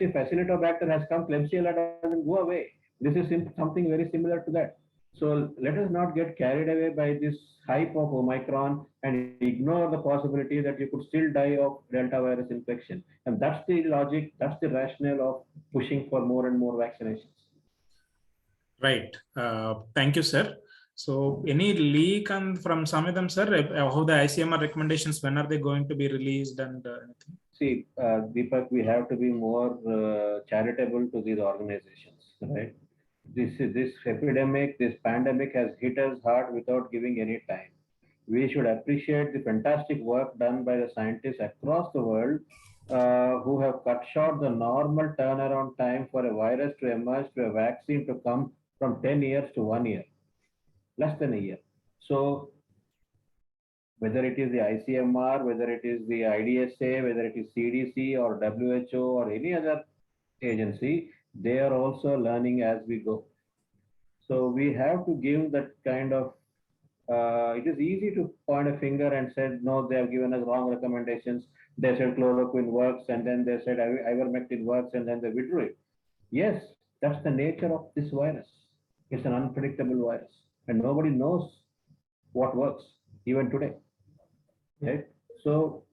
if Acinetobacter has come, Klebsiella doesn't go away. This is something very similar to that. So let us not get carried away by this hype of Omicron and ignore the possibility that you could still die of Delta virus infection. And that's the logic, that's the rationale of pushing for more and more vaccinations. Right. Thank you, sir. So any leak from Samidam, sir, how the ICMR recommendations, when are they going to be released and anything? See, Deepak, we have to be more charitable to these organizations, right? This epidemic, this pandemic has hit us hard without giving any time. We should appreciate the fantastic work done by the scientists across the world who have cut short the normal turnaround time for a virus to emerge to a vaccine to come from 10 years to 1 year, less than a year. So whether it is the ICMR, whether it is the IDSA, whether it is CDC or WHO or any other agency, they are also learning as we go. So we have to give that kind of, it is easy to point a finger and say, no, they have given us wrong recommendations. They said chloroquine works, and then they said ivermectin works, and then they withdrew it. Yes, that's the nature of this virus. It's an unpredictable virus, and nobody knows what works, even today. Right? So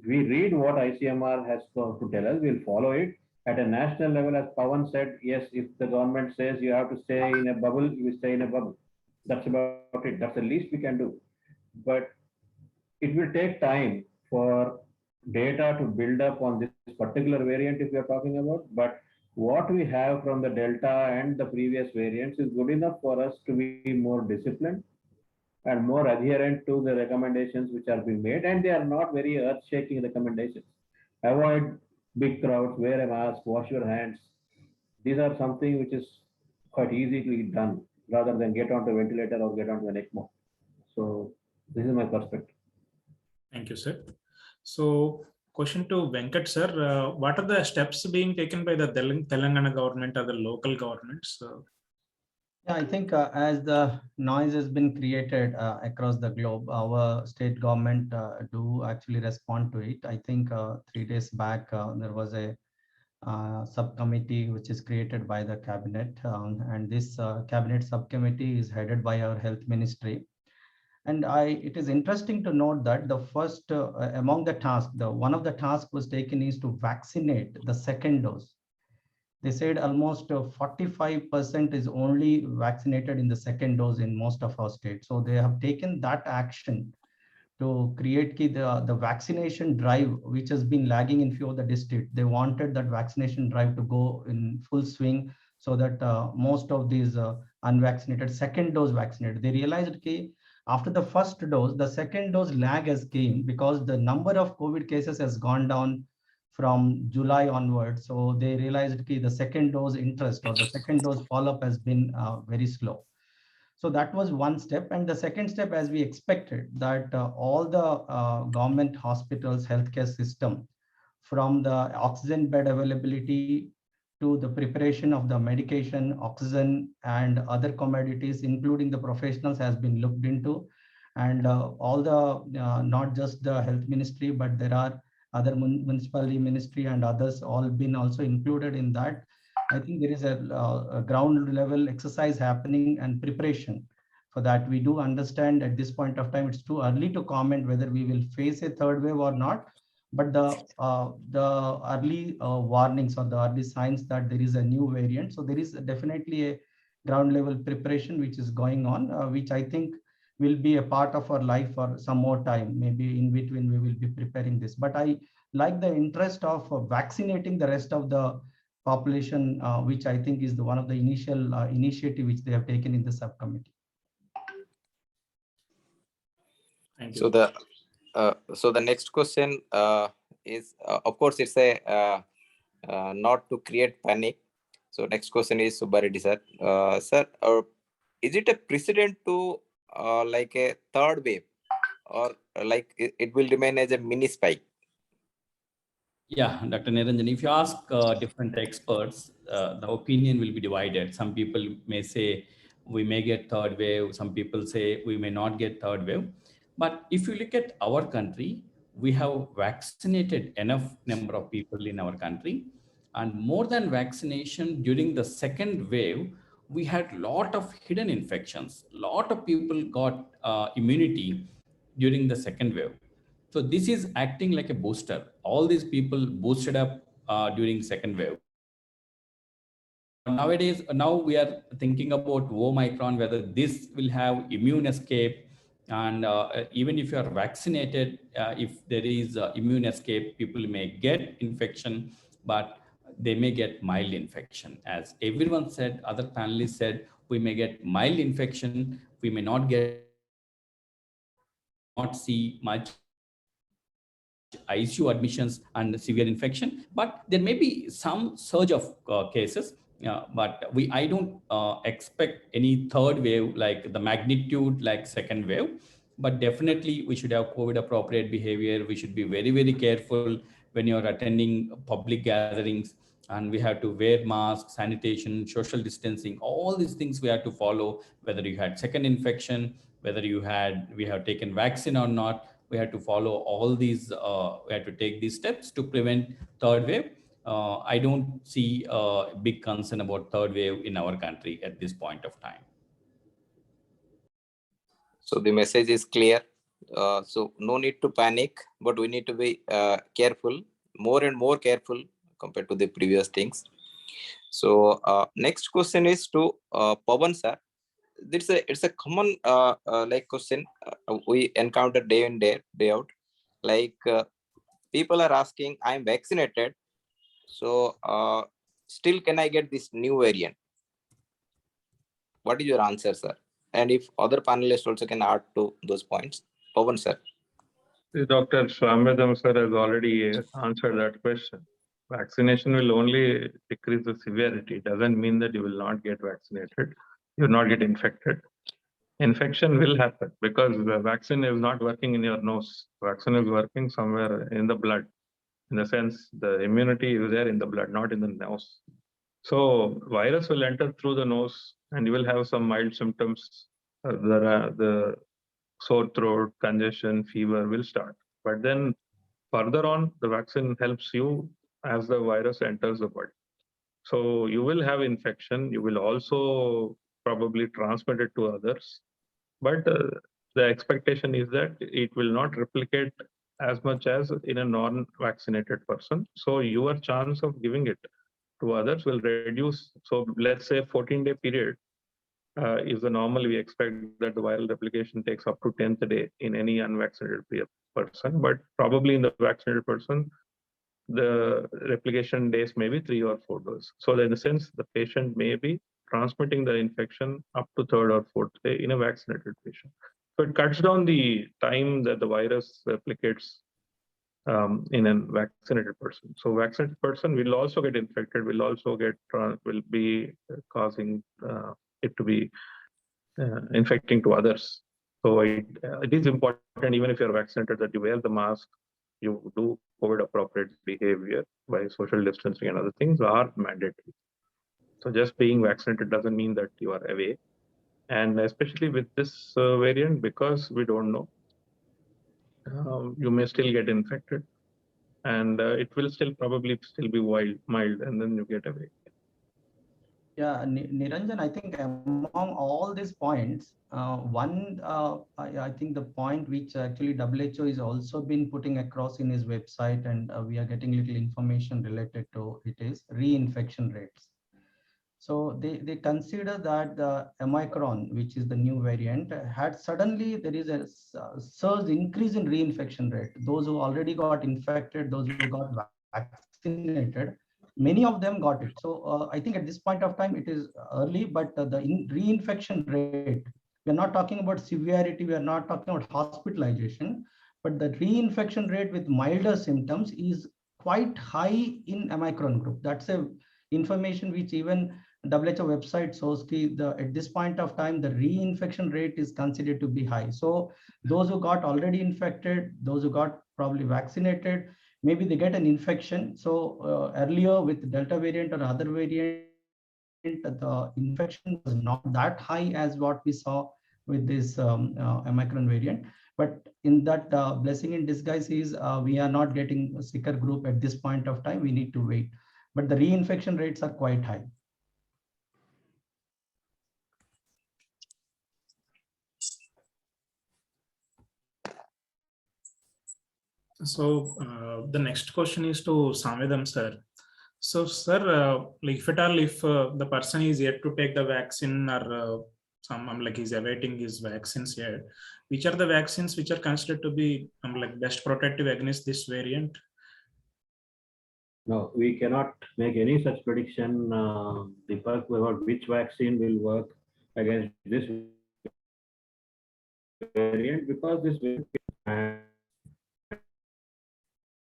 we read what ICMR has to tell us, we'll follow it. At a national level, as Pawan said, yes, if the government says you have to stay in a bubble, you stay in a bubble. That's about it. That's the least we can do. But it will take time for data to build up on this particular variant if we are talking about. But what we have from the Delta and the previous variants is good enough for us to be more disciplined and more adherent to the recommendations which are being made. And they are not very earth-shaking recommendations. Avoid big crowds, wear a mask, wash your hands. These are something which is quite easily done rather than get onto a ventilator or get onto an ECMO. So this is my perspective. Thank you, sir. So question to Venkat, sir. What are the steps being taken by the Telangana government or the local governments? Yeah, I think as the noise has been created across the globe, our state government do actually respond to it. I think 3 days back, there was a subcommittee which is created by the cabinet, and this cabinet subcommittee is headed by our health ministry. And it is interesting to note that the first among the tasks, one of the tasks was taken is to vaccinate the second dose. They said almost 45% is only vaccinated in the second dose in most of our states. So they have taken that action to create the vaccination drive, which has been lagging in few of the districts. They wanted that vaccination drive to go in full swing so that most of these unvaccinated second dose vaccinated. They realized that after the first dose, the second dose lag has came because the number of COVID cases has gone down from July onwards. So they realized that the second dose interest or the second dose follow-up has been very slow. So that was one step. And the second step, as we expected, that all the government hospitals, healthcare system, from the oxygen bed availability to the preparation of the medication, oxygen, and other commodities, including the professionals, has been looked into. And all the, not just the health ministry, but there are other municipality ministry and others all been also included in that. I think there is a ground level exercise happening and preparation for that. We do understand at this point of time, it's too early to comment whether we will face a third wave or not. But the early warnings or the early signs that there is a new variant. So there is definitely a ground level preparation which is going on, which I think will be a part of our life for some more time. Maybe in between we will be preparing this. But I like the interest of vaccinating the rest of the population, which I think is one of the initial initiative which they have taken in the subcommittee. Thank you. So the next question is, of course, it's a not to create panic. So next question is Subbareddy sir. Sir, is it a precedent to like a third wave, or like it will remain as a mini spike? Yeah, Dr. Niranjan, if you ask different experts, the opinion will be divided. Some people may say we may get third wave. Some people say we may not get third wave. But if you look at our country, we have vaccinated enough number of people in our country. And more than vaccination, during the second wave, we had lot of hidden infections. Lot of people got immunity during the second wave. So this is acting like a booster. All these people boosted up during second wave. Nowadays, now we are thinking about Omicron, whether this will have immune escape. And even if you are vaccinated, if there is immune escape, people may get infection, but they may get mild infection. As everyone said, other panelists said, we may get mild infection, we may not see much ICU admissions and severe infection, but there may be some surge of cases. But I don't expect any third wave like the magnitude like second wave. But definitely we should have COVID appropriate behavior. We should be very, very careful when you're attending public gatherings, and we have to wear masks, sanitation, social distancing, all these things we have to follow, whether you had second infection, whether we have taken vaccine or not. We have to follow all these, we have to take these steps to prevent third wave. I don't see a big concern about third wave in our country at this point of time. So the message is clear. So no need to panic, but we need to be careful, more and more careful compared to the previous things. So next question is to Pawan sir. It's a common like question we encounter day in day out. Like people are asking, I'm vaccinated, so still can I get this new variant? What is your answer, sir? And if other panelists also can add to those points. Pawan sir. Dr. Swamvedam sir has already answered that question. Vaccination will only decrease the severity. It doesn't mean that you will not get vaccinated. You will not get infected. Infection will happen because the vaccine is not working in your nose. Vaccine is working somewhere in the blood. In the sense, the immunity is there in the blood, not in the nose. So virus will enter through the nose and you will have some mild symptoms. The sore throat, congestion, fever will start. But then further on, the vaccine helps you as the virus enters the body. So you will have infection. You will also probably transmit it to others. But the expectation is that it will not replicate as much as in a non-vaccinated person. So your chance of giving it to others will reduce. So let's say 14-day period is the normal. We expect that the viral replication takes up to 10th day in any unvaccinated person, but probably in the vaccinated person, the replication days may be 3 or 4 days. So in a sense, the patient may be transmitting the infection up to 3rd or 4th day in a vaccinated patient. So it cuts down the time that the virus replicates in a vaccinated person. So vaccinated person will also get infected, will also get, will be causing it to be infecting to others. So it is important, even if you're vaccinated, that you wear the mask, you do COVID appropriate behavior by social distancing and other things are mandatory. So just being vaccinated doesn't mean that you are away. And especially with this variant, because we don't know, you may still get infected and it will still probably still be mild and then you get away. Yeah, Niranjan, I think among all these points, I think the point which actually WHO is also been putting across in his website, and we are getting little information related to it, is reinfection rates. So they consider that the Omicron, which is the new variant, had suddenly there is a surge increase in reinfection rate. Those who already got infected, those who got vaccinated, many of them got it. So I think at this point of time, it is early, but the reinfection rate, we are not talking about severity, we are not talking about hospitalization, but the reinfection rate with milder symptoms is quite high in Omicron group. That's a information which even WHO website shows at this point of time, the reinfection rate is considered to be high. So those who got already infected, those who got probably vaccinated, maybe they get an infection. So earlier with Delta variant or other variant, the infection was not that high as what we saw with this Omicron variant. But in that blessing in disguise is we are not getting a sicker group at this point of time. We need to wait. But the reinfection rates are quite high. So the next question is to Samvedam sir. So sir, like if at all, if the person is yet to take the vaccine or like he's awaiting his vaccines here, which are the vaccines which are considered to be like best protective against this variant? No, we cannot make any such prediction, Deepak, about which vaccine will work against this variant, because this variant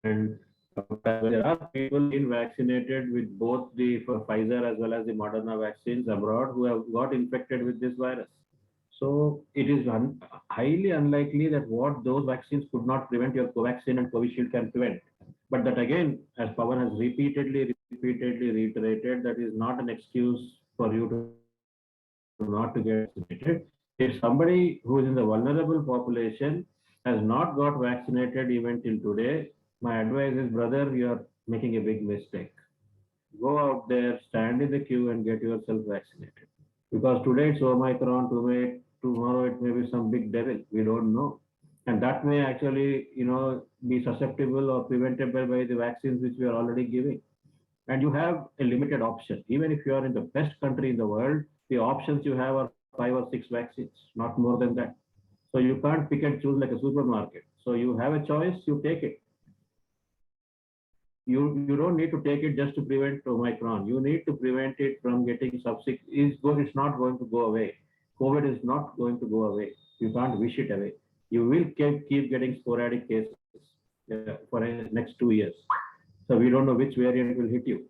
and there are people being vaccinated with both the Pfizer as well as the Moderna vaccines abroad who have got infected with this virus. So it is highly unlikely that what those vaccines could not prevent, your Covaxin and Covishield can prevent. But that again, as Pawan has repeatedly reiterated, that is not an excuse for you to not to get vaccinated. If somebody who is in the vulnerable population has not got vaccinated even till today, my advice is, brother, you are making a big mistake. Go out there, stand in the queue and get yourself vaccinated. Because today it's Omicron, tomorrow it may be some big devil, we don't know. And that may actually, be susceptible or preventable by the vaccines which we are already giving. And you have a limited option. Even if you are in the best country in the world, the options you have are 5 or 6 vaccines, not more than that. So you can't pick and choose like a supermarket. So you have a choice, you take it. You don't need to take it just to prevent Omicron. You need to prevent it from getting subsequent. It's not going to go away. COVID is not going to go away. You can't wish it away. You will keep getting sporadic cases for the next 2 years. So we don't know which variant will hit you.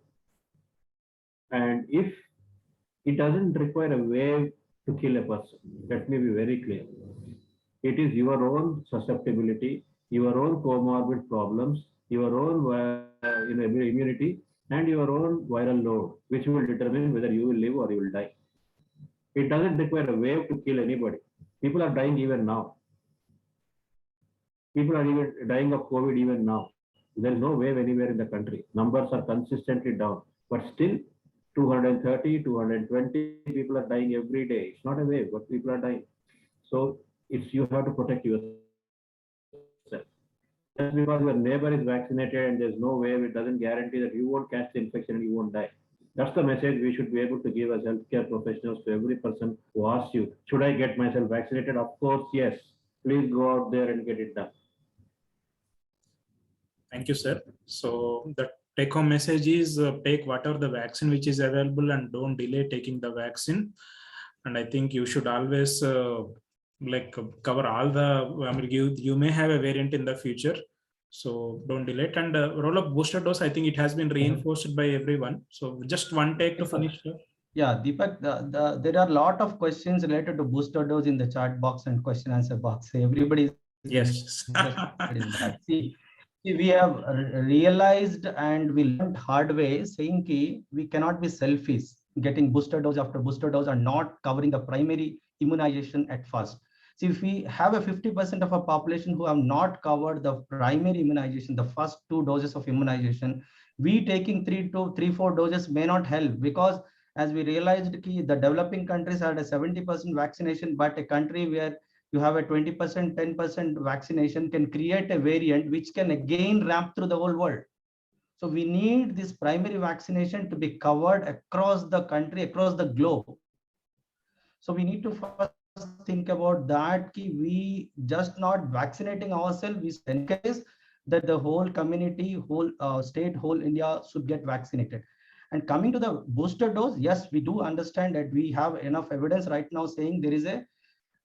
And if it doesn't require a wave to kill a person, let me be very clear. It is your own susceptibility, your own comorbid problems, your own immunity, and your own viral load, which will determine whether you will live or you will die. It doesn't require a wave to kill anybody. People are dying even now. People are even dying of COVID even now. There is no wave anywhere in the country. Numbers are consistently down, but still 230, 220 people are dying every day. It's not a wave, but people are dying. So you have to protect yourself. Just because your neighbor is vaccinated and there's no wave, it doesn't guarantee that you won't catch the infection and you won't die. That's the message we should be able to give as healthcare professionals to every person who asks you, should I get myself vaccinated? Of course, yes. Please go out there and get it done. Thank you, sir. So the take-home message is take whatever the vaccine which is available and don't delay taking the vaccine. And I think you should always cover all the, you may have a variant in the future. So don't delay it. And roll up booster dose, I think it has been reinforced by everyone. So just one take to finish. Yeah, Deepak, there are a lot of questions related to booster dose in the chat box and question answer box. Everybody is yes. in that. See, we have realized and we learned hard way saying ki we cannot be selfish, getting booster dose after booster dose and not covering the primary immunization at first. See, if we have a 50% of our population who have not covered the primary immunization, the first 2 doses of immunization, we taking 3-4 doses may not help, because as we realized ki the developing countries had a 70% vaccination, but a country where you have a 20%, 10% vaccination can create a variant which can again ramp through the whole world. So we need this primary vaccination to be covered across the country, across the globe. So we need to first think about that, ki we just not vaccinating ourselves, we encourage that the whole community, whole state, whole India should get vaccinated. And coming to the booster dose, yes, we do understand that we have enough evidence right now saying there is a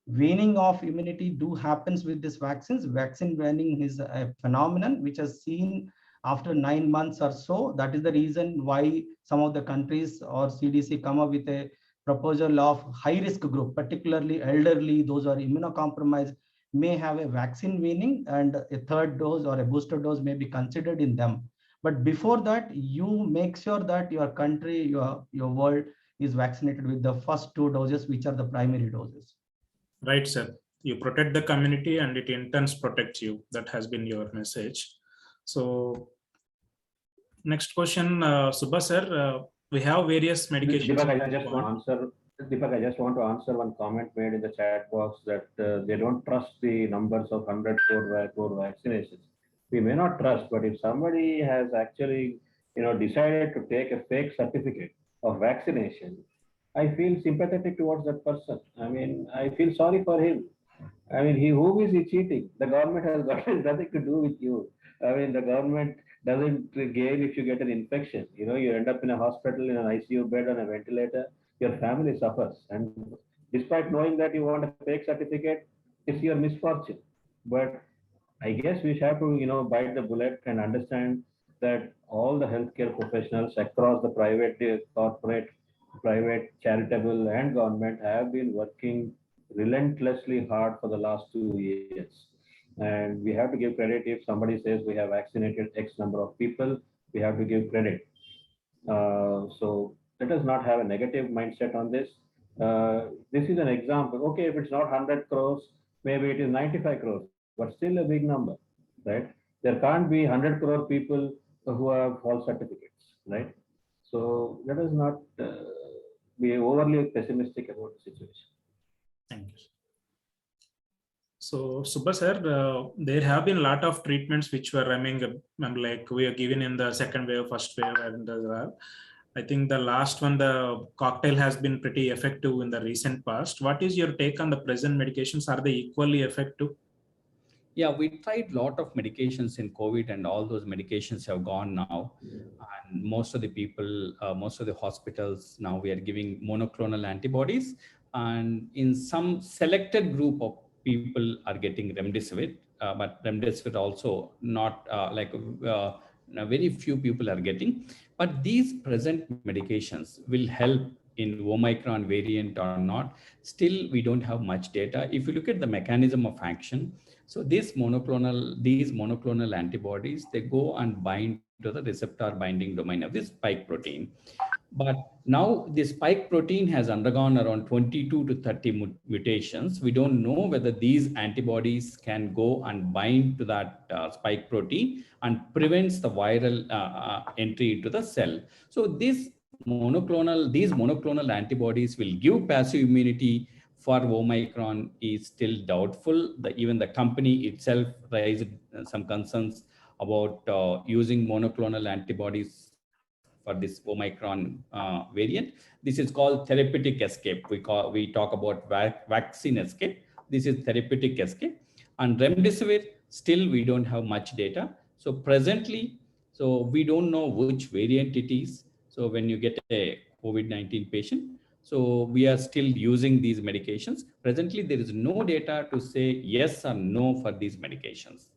waning of immunity do happens with these vaccines. Vaccine waning is a phenomenon which has seen after 9 months or so. That is the reason why some of the countries or CDC come up with a proposal of high risk group, particularly elderly, those who are immunocompromised, may have a vaccine weaning, and a third dose or a booster dose may be considered in them. But before that, you make sure that your country, your world is vaccinated with the first 2 doses, which are the primary doses. Right, sir. You protect the community and it in turn protects you. That has been your message. So next question, Subha sir, we have various medications. Deepak, I just want to answer one comment made in the chat box that they don't trust the numbers of 100 crore vaccinations. We may not trust, but if somebody has actually, decided to take a fake certificate of vaccination, I feel sympathetic towards that person. I mean, I feel sorry for him. I mean, whom is he cheating? The government has got nothing to do with you. I mean, the government doesn't gain if you get an infection. You end up in a hospital in an ICU bed on a ventilator. Your family suffers, and despite knowing that you want a fake certificate, it's your misfortune. But I guess we have to, bite the bullet and understand that all the healthcare professionals across the private, corporate, private, charitable, and government have been working relentlessly hard for the last 2 years. And we have to give credit. If somebody says we have vaccinated X number of people, we have to give credit. So let us not have a negative mindset on this. This is an example. Okay, if it's not 100 crores, maybe it is 95 crores, but still a big number, right? There can't be 100 crore people who have false certificates, right? So let us not be overly pessimistic about the situation. Thank you. So, Subha sir, there have been a lot of treatments which were like we are given in the second wave, first wave, and as well. I think the last one, the cocktail, has been pretty effective in the recent past. What is your take on the present medications? Are they equally effective? Yeah, we tried a lot of medications in COVID, and all those medications have gone now. And most of the people, most of the hospitals now, we are giving monoclonal antibodies. And in some selected group of people are getting remdesivir, but remdesivir also not very few people are getting. But these present medications will help in Omicron variant or not. Still, we don't have much data. If you look at the mechanism of action, so these monoclonal antibodies, they go and bind to the receptor binding domain of this spike protein. But now the spike protein has undergone around 22 to 30 mutations. We don't know whether these antibodies can go and bind to that spike protein and prevents the viral entry into the cell. So these monoclonal antibodies will give passive immunity for Omicron is still doubtful. Even the company itself raised some concerns about using monoclonal antibodies for this Omicron variant. This is called therapeutic escape. We talk about vaccine escape. This is therapeutic escape. And remdesivir, still we don't have much data. So presently, so we don't know which variant it is. So when you get a COVID-19 patient, so we are still using these medications. Presently, there is no data to say yes or no for these medications.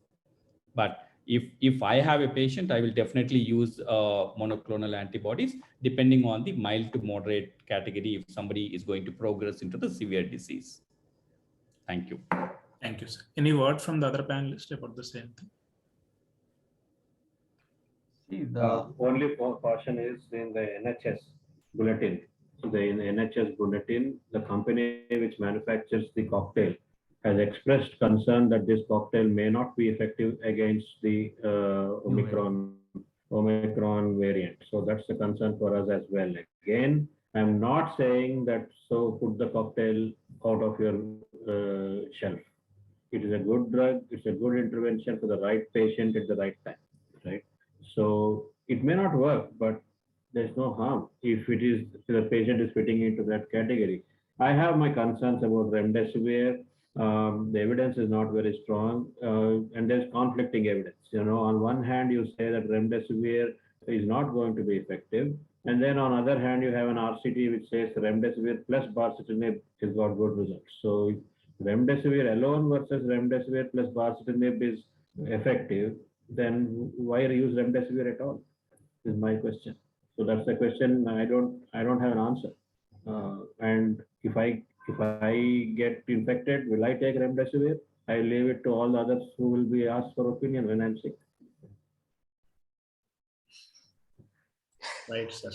But if I have a patient, I will definitely use monoclonal antibodies, depending on the mild to moderate category, if somebody is going to progress into the severe disease. Thank you. Thank you, sir. Any word from the other panelists about the same thing? See, the only caution is in the NHS bulletin. So in the NHS bulletin, the company which manufactures the cocktail has expressed concern that this cocktail may not be effective against the Omicron variant. So that's a concern for us as well. Again, I'm not saying that so put the cocktail out of your shelf. It is a good drug. It's a good intervention for the right patient at the right time, right? So it may not work, but there's no harm if the patient is fitting into that category. I have my concerns about remdesivir. The evidence is not very strong, and there's conflicting evidence. On one hand, you say that remdesivir is not going to be effective, and then on other hand, you have an RCT which says remdesivir plus baricitinib has got good results. So remdesivir alone versus remdesivir plus baricitinib is effective. then why use remdesivir at all? Is my question. So that's the question. I don't have an answer. And if I get infected, will I take remdesivir? I leave it to all the others who will be asked for opinion when I'm sick. Right, sir.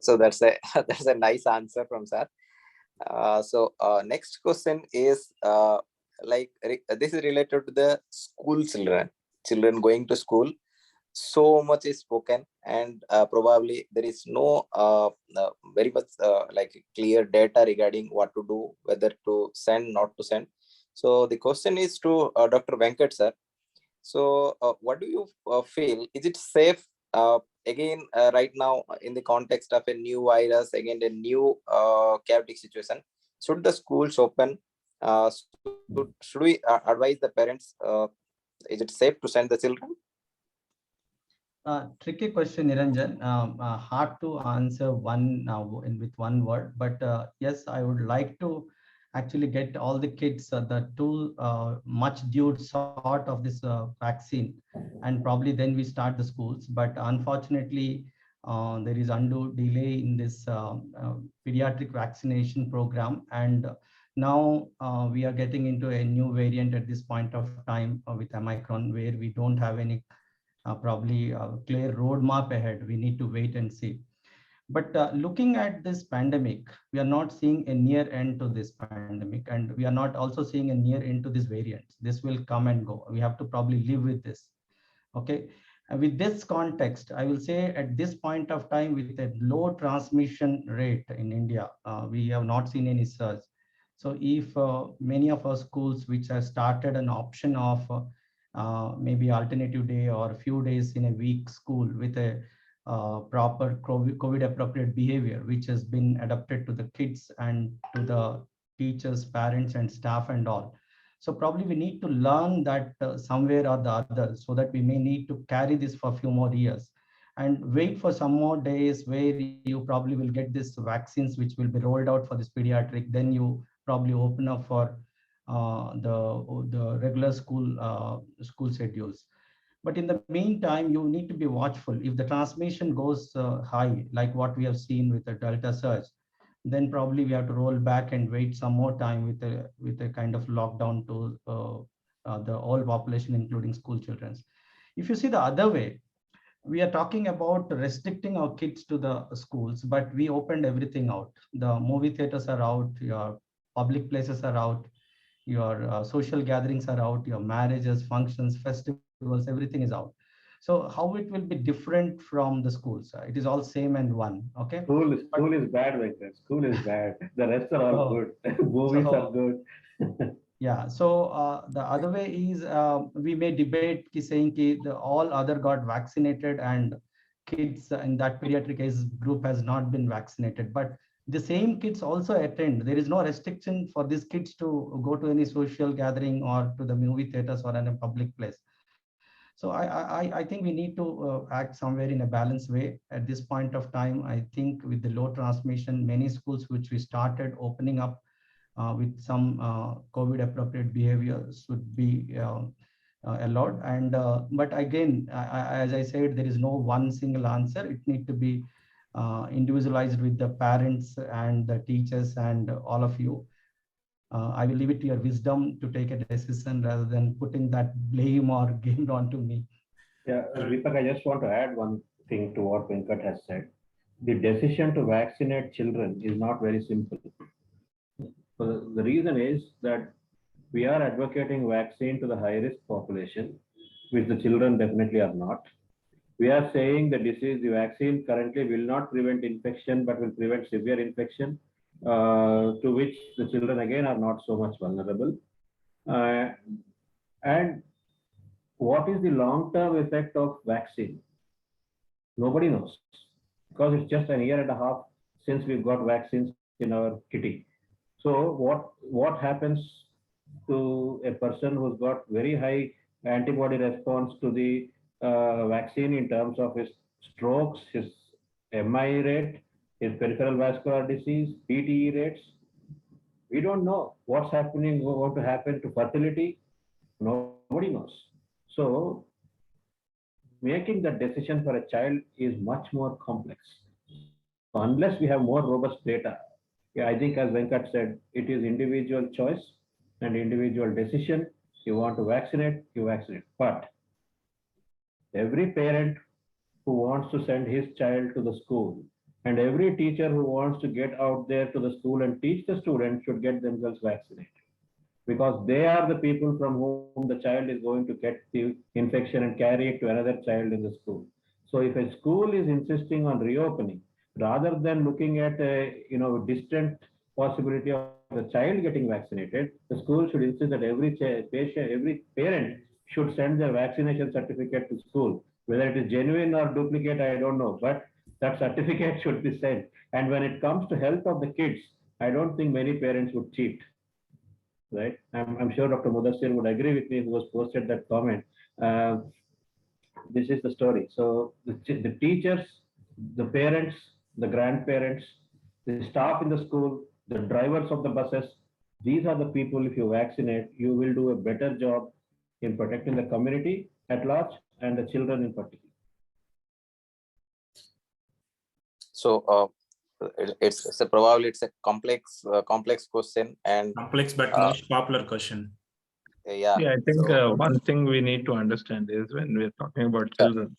So that's a that's a nice answer from sir. Next question is this is related to the school children going to school. So much is spoken, and probably there is no very much clear data regarding what to do, whether to send, not to send. So the question is to Dr. Venkat sir. So what do you feel? Is it safe again right now in the context of a new virus, again a new chaotic situation? Should the schools open? Should we advise the parents? Is it safe to send the children? Tricky question, Niranjan. Hard to answer with one word, but yes, I would like to actually get all the kids the two much due sort of this vaccine, and probably then we start the schools. But unfortunately, there is undue delay in this pediatric vaccination program, and now we are getting into a new variant at this point of time with Omicron, where we don't have any probably a clear roadmap ahead. We need to wait and see. But looking at this pandemic, we are not seeing a near end to this pandemic, and we are not also seeing a near end to this variant. This will come and go. We have to probably live with this. Okay. And with this context, I will say at this point of time, with a low transmission rate in India, we have not seen any surge. So if many of our schools which have started an option of maybe alternative day or a few days in a week school with a proper COVID appropriate behavior, which has been adapted to the kids and to the teachers, parents, and staff and all. So probably we need to learn that somewhere or the other, so that we may need to carry this for a few more years and wait for some more days where you probably will get this vaccines which will be rolled out for this pediatric. Then you probably open up for the regular school schedules. But in the meantime, you need to be watchful. If the transmission goes high, like what we have seen with the Delta surge, then probably we have to roll back and wait some more time with a kind of lockdown to the whole population, including school children. If you see the other way, we are talking about restricting our kids to the schools, but we opened everything out. The movie theaters are out, your public places are out, your social gatherings are out, your marriages, functions, festivals, everything is out. So how it will be different from the schools? It is all same and one. Okay. School is bad, Venkat. School is bad. The rest are all good. Movies are good. Yeah. So the other way is we may debate saying all other got vaccinated and kids in that pediatric age group has not been vaccinated. But the same kids also attend. There is no restriction for these kids to go to any social gathering or to the movie theaters or in a public place. So I think we need to act somewhere in a balanced way at this point of time. I think with the low transmission, many schools which we started opening up with some COVID appropriate behavior should be allowed. And but again, as I said, there is no one single answer. It needs to be individualized with the parents and the teachers and all of you. I will leave it to your wisdom to take a decision rather than putting that blame or guilt onto me. Yeah, Deepak, I just want to add one thing to what Venkat has said. The decision to vaccinate children is not very simple. So the reason is that we are advocating vaccine to the high-risk population, which the children definitely are not. We are saying the vaccine currently will not prevent infection, but will prevent severe infection, to which the children again are not so much vulnerable. And what is the long-term effect of vaccine? Nobody knows, because it's just a year and a half since we've got vaccines in our kitty. So what happens to a person who's got very high antibody response to the vaccine in terms of his strokes, his MI rate, his peripheral vascular disease, PTE rates? We don't know what's happening, what to happen to fertility. Nobody knows. So making the decision for a child is much more complex. So unless we have more robust data, yeah, I think as Venkat said, it is individual choice and individual decision. You want to vaccinate, you vaccinate. But every parent who wants to send his child to the school and every teacher who wants to get out there to the school and teach the students should get themselves vaccinated, because they are the people from whom the child is going to get the infection and carry it to another child in the school. So if a school is insisting on reopening, rather than looking at a distant possibility of the child getting vaccinated, the school should insist that every parent should send their vaccination certificate to school. Whether it is genuine or duplicate, I don't know, but that certificate should be sent. And when it comes to health of the kids, I don't think many parents would cheat. Right? I'm sure Dr. Mudassir would agree with me, who has posted that comment. This is the story. So the teachers, the parents, the grandparents, the staff in the school, the drivers of the buses, these are the people, if you vaccinate, you will do a better job in protecting the community at large and the children in particular. So it's a complex question, and Complex but most popular question. yeah. Yeah, I think So, one thing we need to understand is when we're talking about Yeah. children,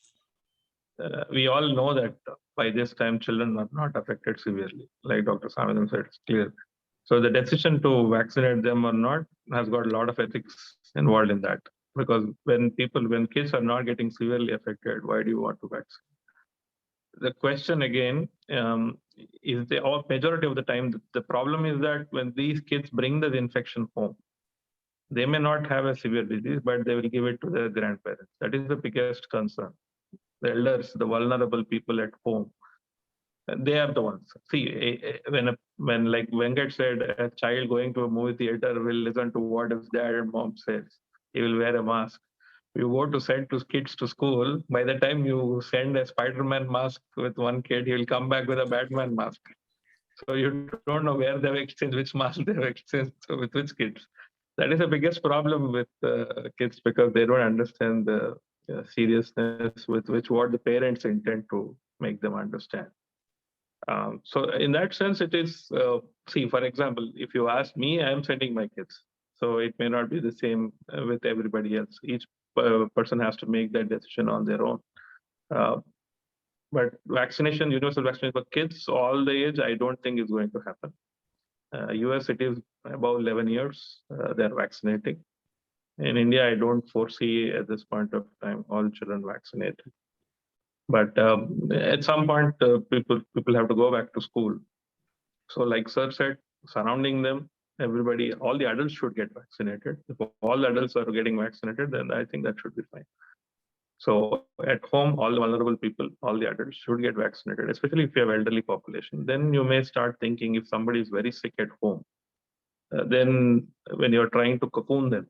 we all know that by this time children are not affected severely. Like Dr. Swaminathan said, it's clear. So the decision to vaccinate them or not has got a lot of ethics involved in that. Because when kids are not getting severely affected, why do you want to vaccinate? The question again is majority of the time, the problem is that when these kids bring the infection home, they may not have a severe disease, but they will give it to their grandparents. That is the biggest concern. The elders, the vulnerable people at home, they are the ones. See, when like Venkat said, a child going to a movie theater will listen to what his dad and mom says. He will wear a mask. You go to send two kids to school. By the time you send a Spider-Man mask with one kid, he will come back with a Batman mask. So you don't know where they've exchanged, which mask they've exchanged with which kids. That is the biggest problem with kids, because they don't understand the seriousness with which what the parents intend to make them understand. So in that sense, it is, see, for example, if you ask me, I am sending my kids. So it may not be the same with everybody else. Each person has to make that decision on their own. But vaccination, universal vaccination for kids all the age, I don't think is going to happen. US, it is about 11 years, they're vaccinating. In India, I don't foresee at this point of time all children vaccinated. But at some point, people have to go back to school. So like Sir said, surrounding them, everybody, all the adults should get vaccinated. If all the adults are getting vaccinated, then I think that should be fine. So at home, all the vulnerable people, all the adults should get vaccinated, especially if you have elderly population. Then you may start thinking if somebody is very sick at home, then when you're trying to cocoon them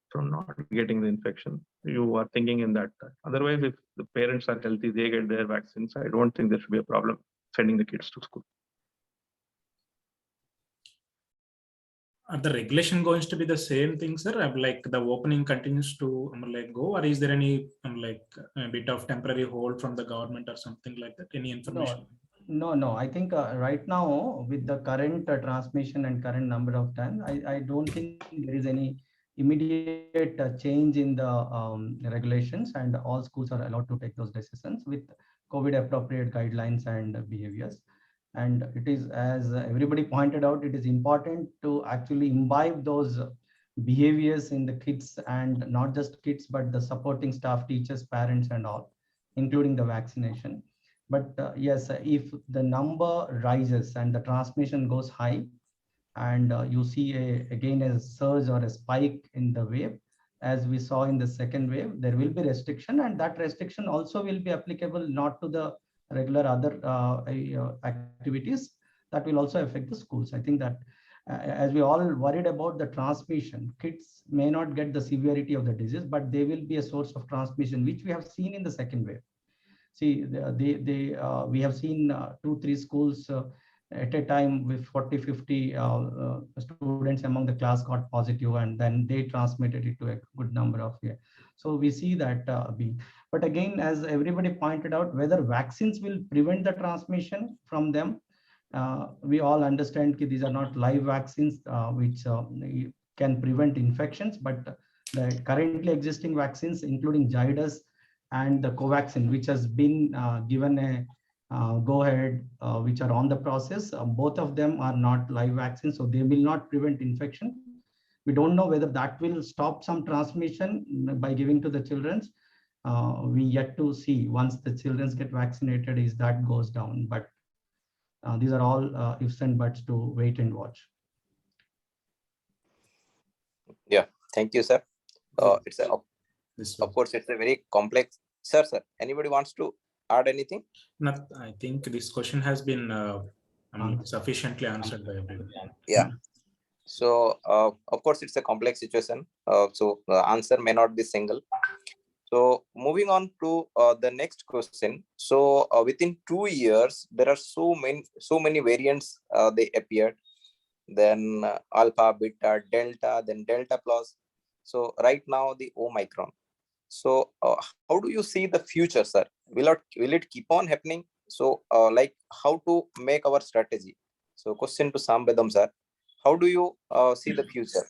from not getting the infection, you are thinking in that time. Otherwise, if the parents are healthy, they get their vaccines, I don't think there should be a problem sending the kids to school. Are the regulation going to be the same thing, sir? Like the opening continues to go, or is there any like a bit of temporary hold from the government or something like that? Any information? No. I think right now with the current transmission and current number of times, I don't think there is any immediate change in the regulations, and all schools are allowed to take those decisions with COVID appropriate guidelines and behaviors. And it is, as everybody pointed out, it is important to actually imbibe those behaviors in the kids, and not just kids, but the supporting staff, teachers, parents, and all, including the vaccination. But yes, if the number rises and the transmission goes high, and you see again a surge or a spike in the wave, as we saw in the second wave, there will be restriction, and that restriction also will be applicable not to the regular other activities. That will also affect the schools. I think that as we all worried about the transmission, kids may not get the severity of the disease, but they will be a source of transmission, which we have seen in the second wave. See, we have seen 2-3 schools at a time with 40-50 students among the class got positive, and then they transmitted it to a good number of. So we see that being. But again, as everybody pointed out, whether vaccines will prevent the transmission from them, we all understand that these are not live vaccines which can prevent infections, but the currently existing vaccines, including Zydus and the Covaxin, which has been given a go ahead, which are on the process, both of them are not live vaccines, so they will not prevent infection. We don't know whether that will stop some transmission by giving to the children's. We yet to see once the children get vaccinated is that goes down, but these are all ifs and buts to wait and watch. Yeah, thank you, sir. It's of course it's a very complex. Sir, anybody wants to add anything? Not, I think this question has been sufficiently answered by everyone. Yeah. So of course it's a complex situation. So the answer may not be single. So moving on to the next question. So within 2 years, there are so many variants they appeared. Then alpha, beta, delta, then delta plus. So right now the Omicron. So how do you see the future, sir? Will it keep on happening? So like how to make our strategy? So question to Sambedam, sir. How do you see the future?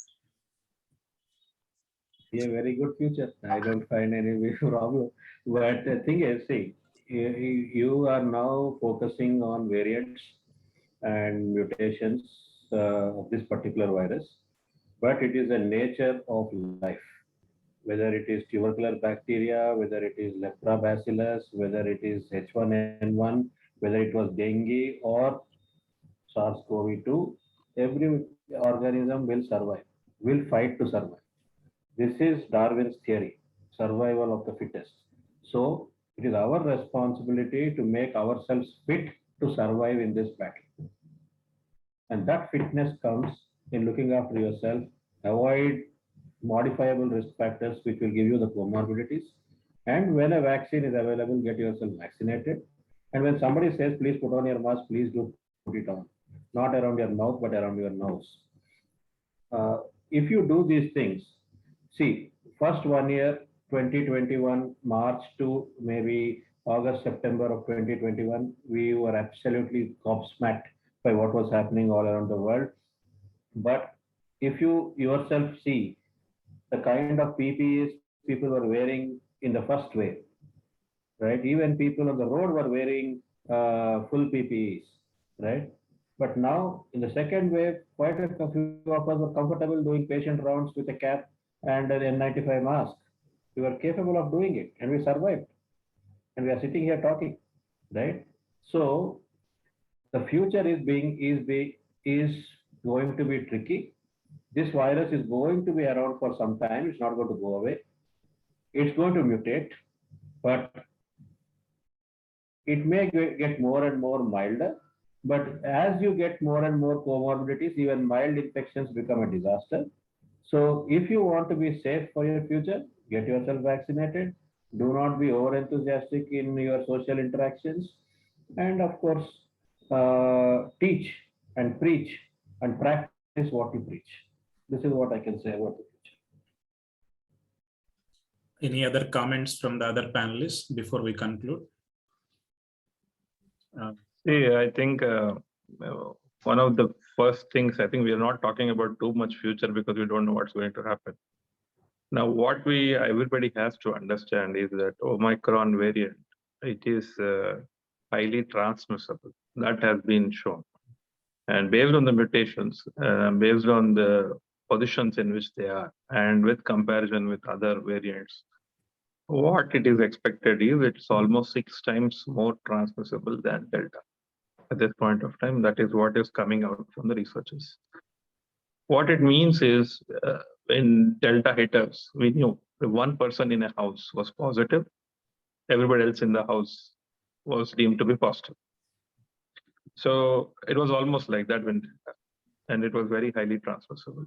A very good future. I don't find any problem. But the thing is, see, you are now focusing on variants and mutations of this particular virus, but it is a nature of life. Whether it is tubercular bacteria, whether it is leprobacillus, whether it is H1N1, whether it was dengue or SARS-CoV-2, every organism will survive, will fight to survive. This is Darwin's theory, survival of the fittest. So it is our responsibility to make ourselves fit to survive in this battle. And that fitness comes in looking after yourself, avoid modifiable risk factors which will give you the comorbidities. And when a vaccine is available, get yourself vaccinated. And when somebody says, please put on your mask, please do put it on. Not around your mouth, but around your nose. If you do these things, see, first 1 year, 2021, March to maybe August, September of 2021, we were absolutely gobsmacked by what was happening all around the world. But if you yourself see the kind of PPEs people were wearing in the first wave, right? Even people on the road were wearing full PPEs, right? But now in the second wave, quite a few of us were comfortable doing patient rounds with a cap and an N95 mask. We were capable of doing it and we survived. And we are sitting here talking, right? So the future is going to be tricky. This virus is going to be around for some time. It's not going to go away. It's going to mutate, but it may get more and more milder. But as you get more and more comorbidities, even mild infections become a disaster. So if you want to be safe for your future, get yourself vaccinated. Do not be over enthusiastic in your social interactions. And of course, teach and preach and practice what you preach. This is what I can say about the future. Any other comments from the other panelists before we conclude? See, I think one of the first things, I think we are not talking about too much future because we don't know what's going to happen. Now, what everybody has to understand is that Omicron variant, it is highly transmissible. That has been shown. And based on the mutations, based on the positions in which they are, and with comparison with other variants, what it is expected is it's almost 6 times more transmissible than Delta. At this point of time, that is what is coming out from the researchers. What it means is when Delta hit us, we knew if one person in a house was positive, everybody else in the house was deemed to be positive. So it was almost like that and it was very highly transmissible.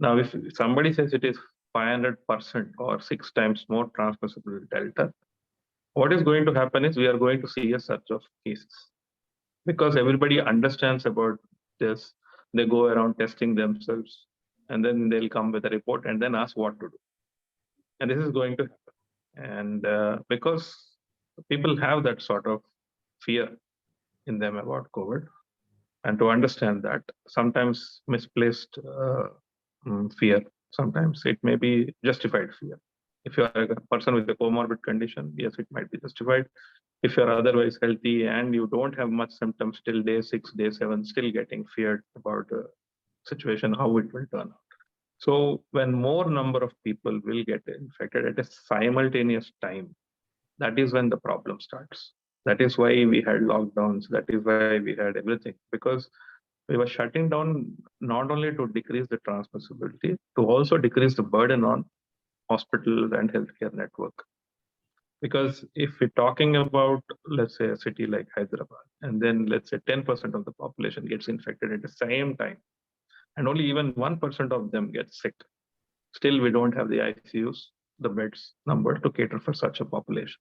Now, if somebody says it is 500% or 6 times more transmissible Delta, what is going to happen is we are going to see a surge of cases because everybody understands about this. They go around testing themselves and then they'll come with a report and then ask what to do. And this is going to happen. And because people have that sort of fear in them about COVID, and to understand that sometimes misplaced fear, sometimes it may be justified fear. If you are a person with a comorbid condition, yes, it might be justified. If you're otherwise healthy and you don't have much symptoms till day 6, day 7, still getting feared about the situation, how it will turn out. So when more number of people will get infected at a simultaneous time, that is when the problem starts. That is why we had lockdowns. That is why we had everything, because we were shutting down not only to decrease the transmissibility, to also decrease the burden on hospitals and healthcare network. Because if we're talking about, let's say, a city like Hyderabad, and then let's say 10% of the population gets infected at the same time, and only even 1% of them gets sick, still we don't have the ICUs, the beds number to cater for such a population.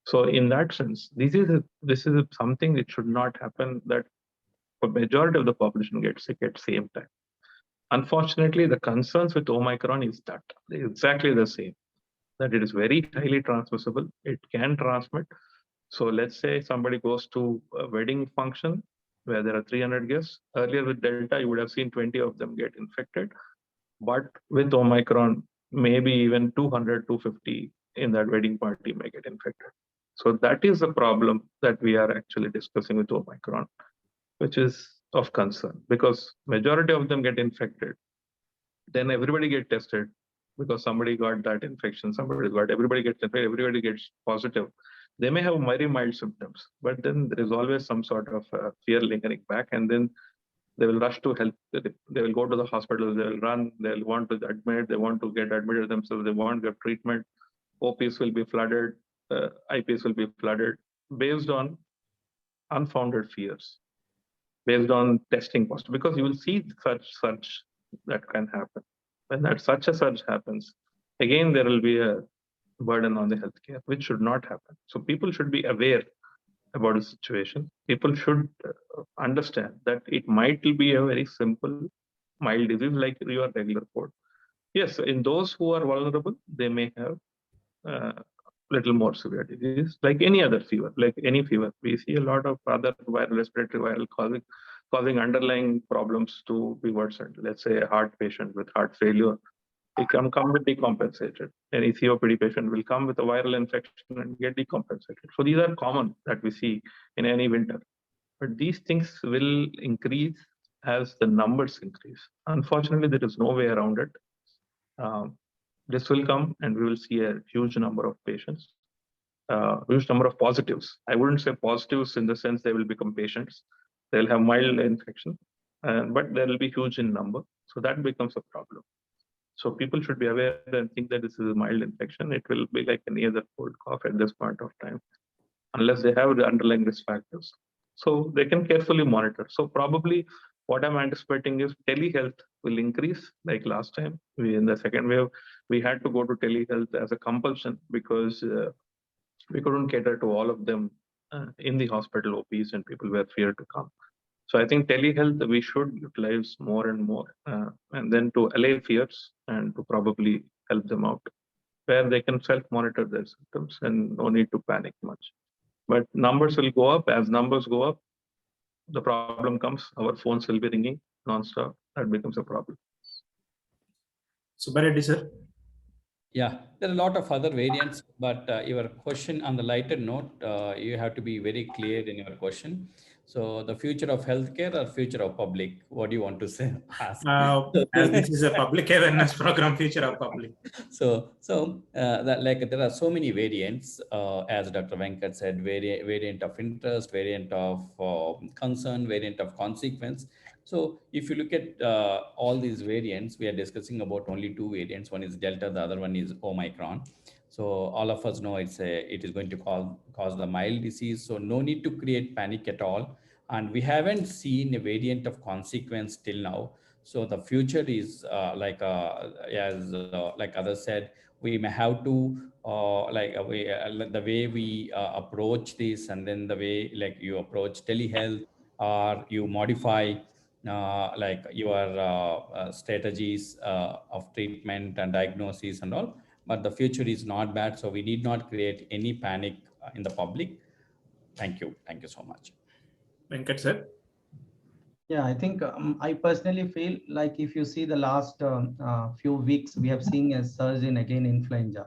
So in that sense, this is something that should not happen, that a majority of the population gets sick at the same time. Unfortunately, the concerns with Omicron is that exactly the same, that it is very highly transmissible. It can transmit. So let's say somebody goes to a wedding function where there are 300 guests. Earlier with Delta, you would have seen 20 of them get infected. But with Omicron, maybe even 200, 250 in that wedding party may get infected. So that is the problem that we are actually discussing with Omicron, which is of concern, because majority of them get infected. Then everybody get tested because somebody got that infection, everybody gets infected, everybody gets positive. They may have very mild symptoms, but then there is always some sort of fear lingering back, and then they will rush to help. They will go to the hospital, they will run, they'll want to admit, they want to get admitted themselves, they want to get treatment. OPs will be flooded, IPs will be flooded based on unfounded fears, based on testing cost, because you will see such that can happen. When that such a surge happens, again there will be a burden on the healthcare, which should not happen. So people should be aware about the situation. People should understand that it might be a very simple, mild disease like your regular cold. Yes, in those who are vulnerable, they may have little more severe disease, like any other fever, like any fever. We see a lot of other viral, respiratory viral causing underlying problems to be worsened. Let's say a heart patient with heart failure, it can come with decompensated. Any COPD patient will come with a viral infection and get decompensated. So these are common that we see in any winter. But these things will increase as the numbers increase. Unfortunately, there is no way around it. This will come and we will see a huge number of patients, huge number of positives. I wouldn't say positives in the sense they will become patients. They'll have mild infection, but there will be huge in number. So that becomes a problem. So people should be aware and think that this is a mild infection. It will be like any other cold cough at this point of time, unless they have the underlying risk factors. So they can carefully monitor. So probably what I'm anticipating is telehealth will increase. Like last time, in the second wave, we had to go to telehealth as a compulsion because we couldn't cater to all of them in the hospital OPs, and people were feared to come. So I think telehealth we should utilize more and more, and then to allay fears and to probably help them out, where they can self-monitor their symptoms and no need to panic much. But numbers will go up. As numbers go up, the problem comes. Our phones will be ringing non-stop. That becomes a problem. Subba Reddy, sir. Yeah, there are a lot of other variants, but your question on the lighter note, you have to be very clear in your question. So the future of healthcare or future of public? What do you want to say? Ask. As this is a public awareness program, future of public. So that, like, there are so many variants, as Dr. Venkat said, variant of interest, variant of concern, variant of consequence. So if you look at all these variants, we are discussing about only two variants. One is Delta, the other one is Omicron. So all of us know it is going to cause the mild disease. So no need to create panic at all. And we haven't seen a variant of consequence till now. So the future is like others said, we may have to the way we approach this, and then the way like you approach telehealth, or you modify like your strategies of treatment and diagnosis and all. but the future is not bad. So we need not create any panic in the public. Thank you. Thank you so much. Venkat sir. Yeah, I think I personally feel like if you see the last few weeks, we have seen a surge in again influenza.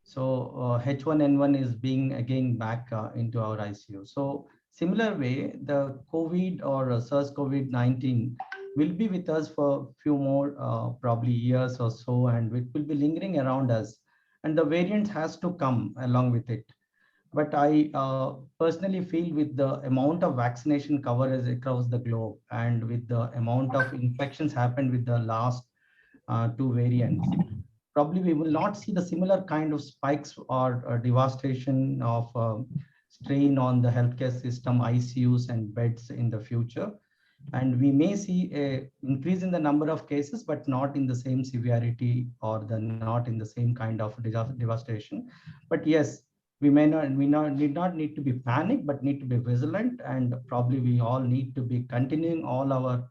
So H1N1 is being again back into our ICU. So similar way, the COVID or SARS-CoV-19 will be with us for a few more probably years or so, and it will be lingering around us. And the variant has to come along with it. But I personally feel with the amount of vaccination coverage across the globe and with the amount of infections happened with the last two variants, probably we will not see the similar kind of spikes or devastation of strain on the healthcare system, ICUs and beds in the future. And we may see a increase in the number of cases, but not in the same severity or not in the same kind of devastation. But yes, we need not need to be panicked, but need to be vigilant, and probably we all need to be continuing all our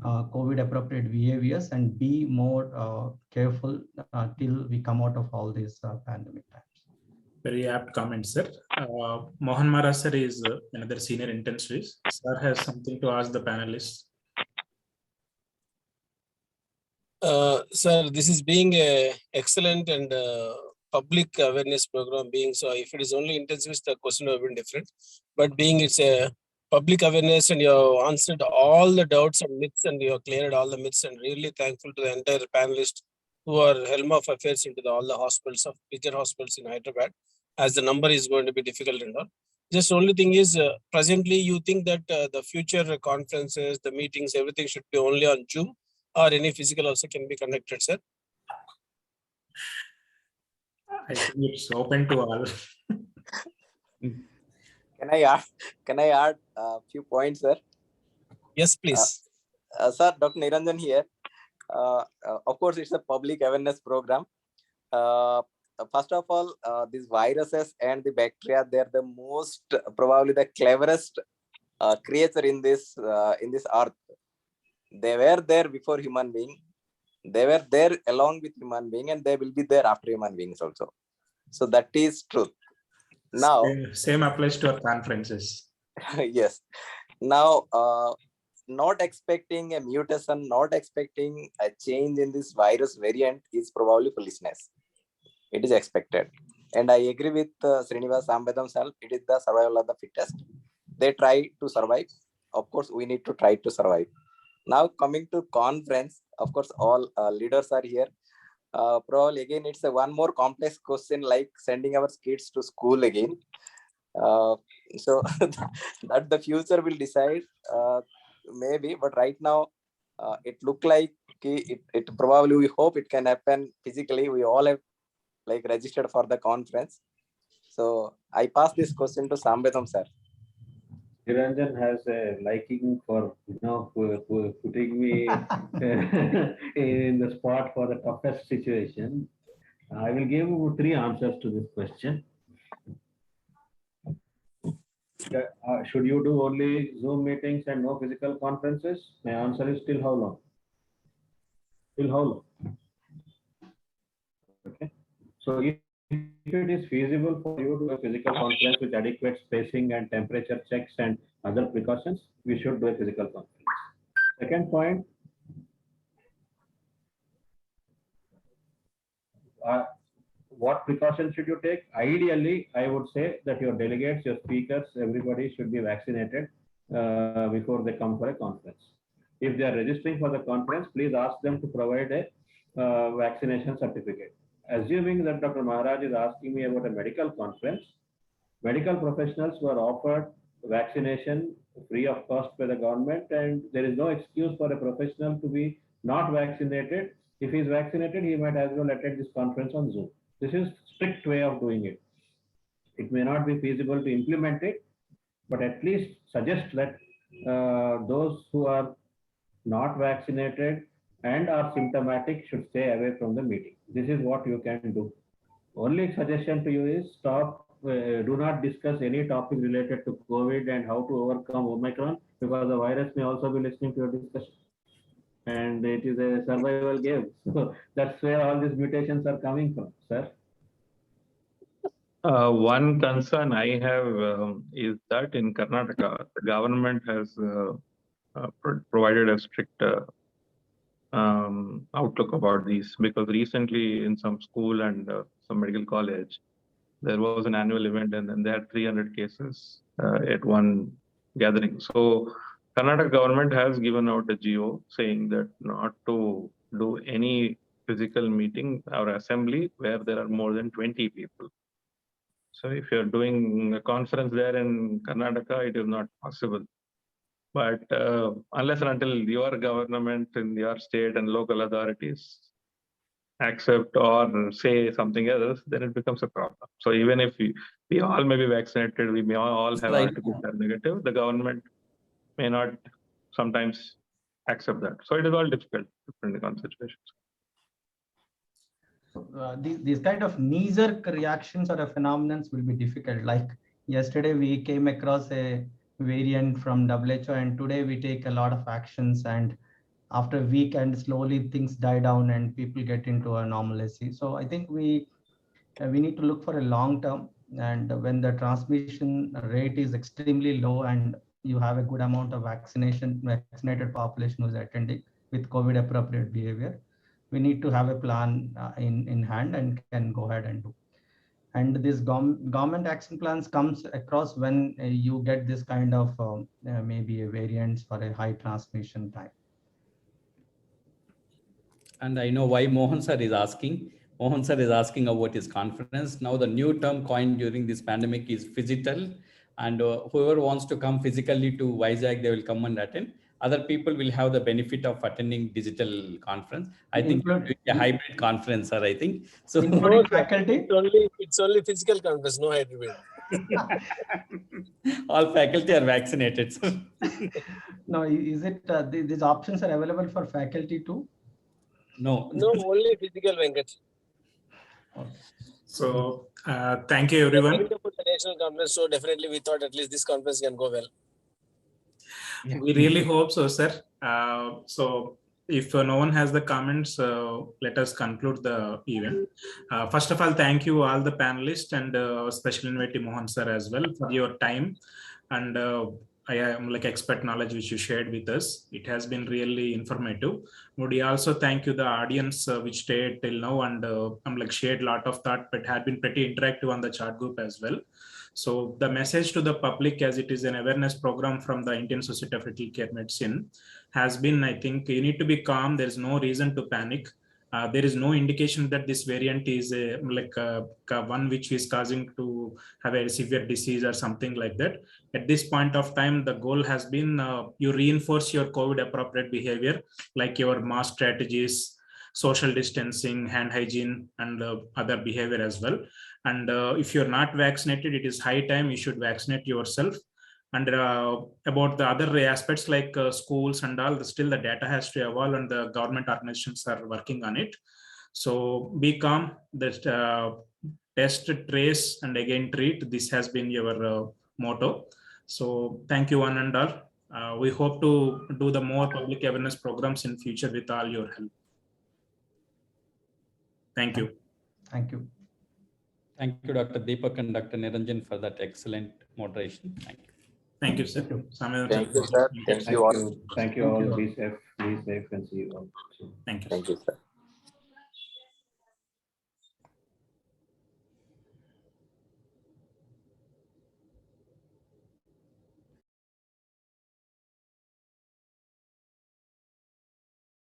COVID appropriate behaviors and be more careful till we come out of all these pandemic times. Very apt comment, sir. Mohan Maharaj sir is another senior intensivist. Sir has something to ask the panelists. Sir, this is being a excellent and public awareness program being, so if it is only intensivist, the question would have been different. But being it's a public awareness and you have answered all the doubts and myths and you have cleared all the myths, and really thankful to the entire panelists who are helm of affairs into all the hospitals of bigger hospitals in Hyderabad, as the number is going to be difficult and all. Just only thing is, presently you think that the future conferences, the meetings, everything should be only on Zoom, or any physical also can be conducted, sir? I think it's open to all. Can I add a few points, sir? Yes, please. Sir, Dr. Niranjan here. Of course, it's a public awareness program. First of all, these viruses and the bacteria, they're the most, probably the cleverest creature in this earth. They were there before human being. They were there along with human being, and they will be there after human beings also. So that is truth. Now, same applies to our conferences. yes. Now, not expecting a mutation, not expecting a change in this virus variant is probably foolishness. It is expected. And I agree with Srinivas Sambedam sir. It is the survival of the fittest. They try to survive. Of course, we need to try to survive. Now, coming to conference, of course, all leaders are here. Probably again, it's a one more complex question, like sending our kids to school again. So that the future will decide, maybe. But right now, it look like it probably, we hope it can happen physically. We all have like registered for the conference. So I pass this question to Sambedam sir. Niranjan has a liking for putting me in the spot for the toughest situation. I will give you 3 answers to this question. Should you do only Zoom meetings and no physical conferences? My answer is till how long? Till how long? Okay. So if it is feasible for you to do a physical conference with adequate spacing and temperature checks and other precautions, we should do a physical conference. Second point, what precautions should you take? Ideally, I would say that your delegates, your speakers, everybody should be vaccinated before they come for a conference. If they are registering for the conference, please ask them to provide a vaccination certificate. Assuming that Dr. Maharaj is asking me about a medical conference, medical professionals were offered vaccination free of cost by the government, and there is no excuse for a professional to be not vaccinated. If he is vaccinated, he might as well attend this conference on Zoom. This is strict way of doing it. It may not be feasible to implement it, but at least suggest that those who are not vaccinated and are symptomatic should stay away from the meeting. This is what you can do. Only suggestion to you is stop, do not discuss any topic related to COVID and how to overcome Omicron, because the virus may also be listening to your discussion. and it is a survival game. So that's where all these mutations are coming from, sir. One concern I have is that in Karnataka, the government has provided a strict outlook about these, because recently in some school and some medical college, there was an annual event and then they had 300 cases at one gathering. So Karnataka government has given out a GO saying that not to do any physical meeting or assembly where there are more than 20 people. So if you're doing a conference there in Karnataka, it is not possible. But unless and until your government in your state and local authorities accept or say something else, then it becomes a problem. So even if we all may be vaccinated, we may all have Right. RT-PCR negative, the government may not sometimes accept that. So it is all difficult depending on situations. These kind of knee-jerk reactions or phenomenons will be difficult. Like yesterday, we came across a variant from WHO, and today we take a lot of actions. And after a week, and slowly things die down, and people get into a normalcy. So I think we need to look for a long term. And when the transmission rate is extremely low, and you have a good amount of vaccinated population who's attending with COVID appropriate behavior, we need to have a plan in hand and can go ahead and do. And this government action plans comes across when you get this kind of maybe a variants for a high transmission time. And I know why Mohan sir is asking. Mohan sir is asking about his conference. Now the new term coined during this pandemic is phygital, and whoever wants to come physically to Vizag, they will come and attend. Other people will have the benefit of attending digital conference. I think a hybrid conference, sir, I think. So including faculty? It's only physical conference, no hybrid. all faculty are vaccinated. So. No, is it these options are available for faculty too? No. No, only physical, Venkat. Okay. So thank you, everyone. We're going to put the national conference, so definitely we thought at least this conference can go well. We really hope so, sir. So if no one has the comments, let us conclude the event. First of all, thank you all the panelists and special invitee Mohan sir as well for your time and I am like expert knowledge which you shared with us. It has been really informative. Would we also thank you the audience which stayed till now and I'm like shared a lot of thought, but had been pretty interactive on the chat group as well. So the message to the public, as it is an awareness program from the Indian Society of Critical Care Medicine, has been, I think you need to be calm. There is no reason to panic. There is no indication that this variant is one which is causing to have a severe disease or something like that. At this point of time, the goal has been you reinforce your COVID appropriate behavior, like your mask strategies, social distancing, hand hygiene, and other behavior as well. And if you're not vaccinated, it is high time you should vaccinate yourself. And about the other aspects like schools and all, still the data has to evolve and the government organizations are working on it. So be calm, test, trace, and again treat. This has been your motto. So thank you one and all. We hope to do the more public awareness programs in future with all your help. Thank you. Thank you. Thank you, Dr. Deepak and Dr. Niranjan for that excellent moderation. Thank you. Thank you, sir. Thank you, sir. Thank you all. Thank you all. Be safe and see you all. Thank you. Thank you, sir.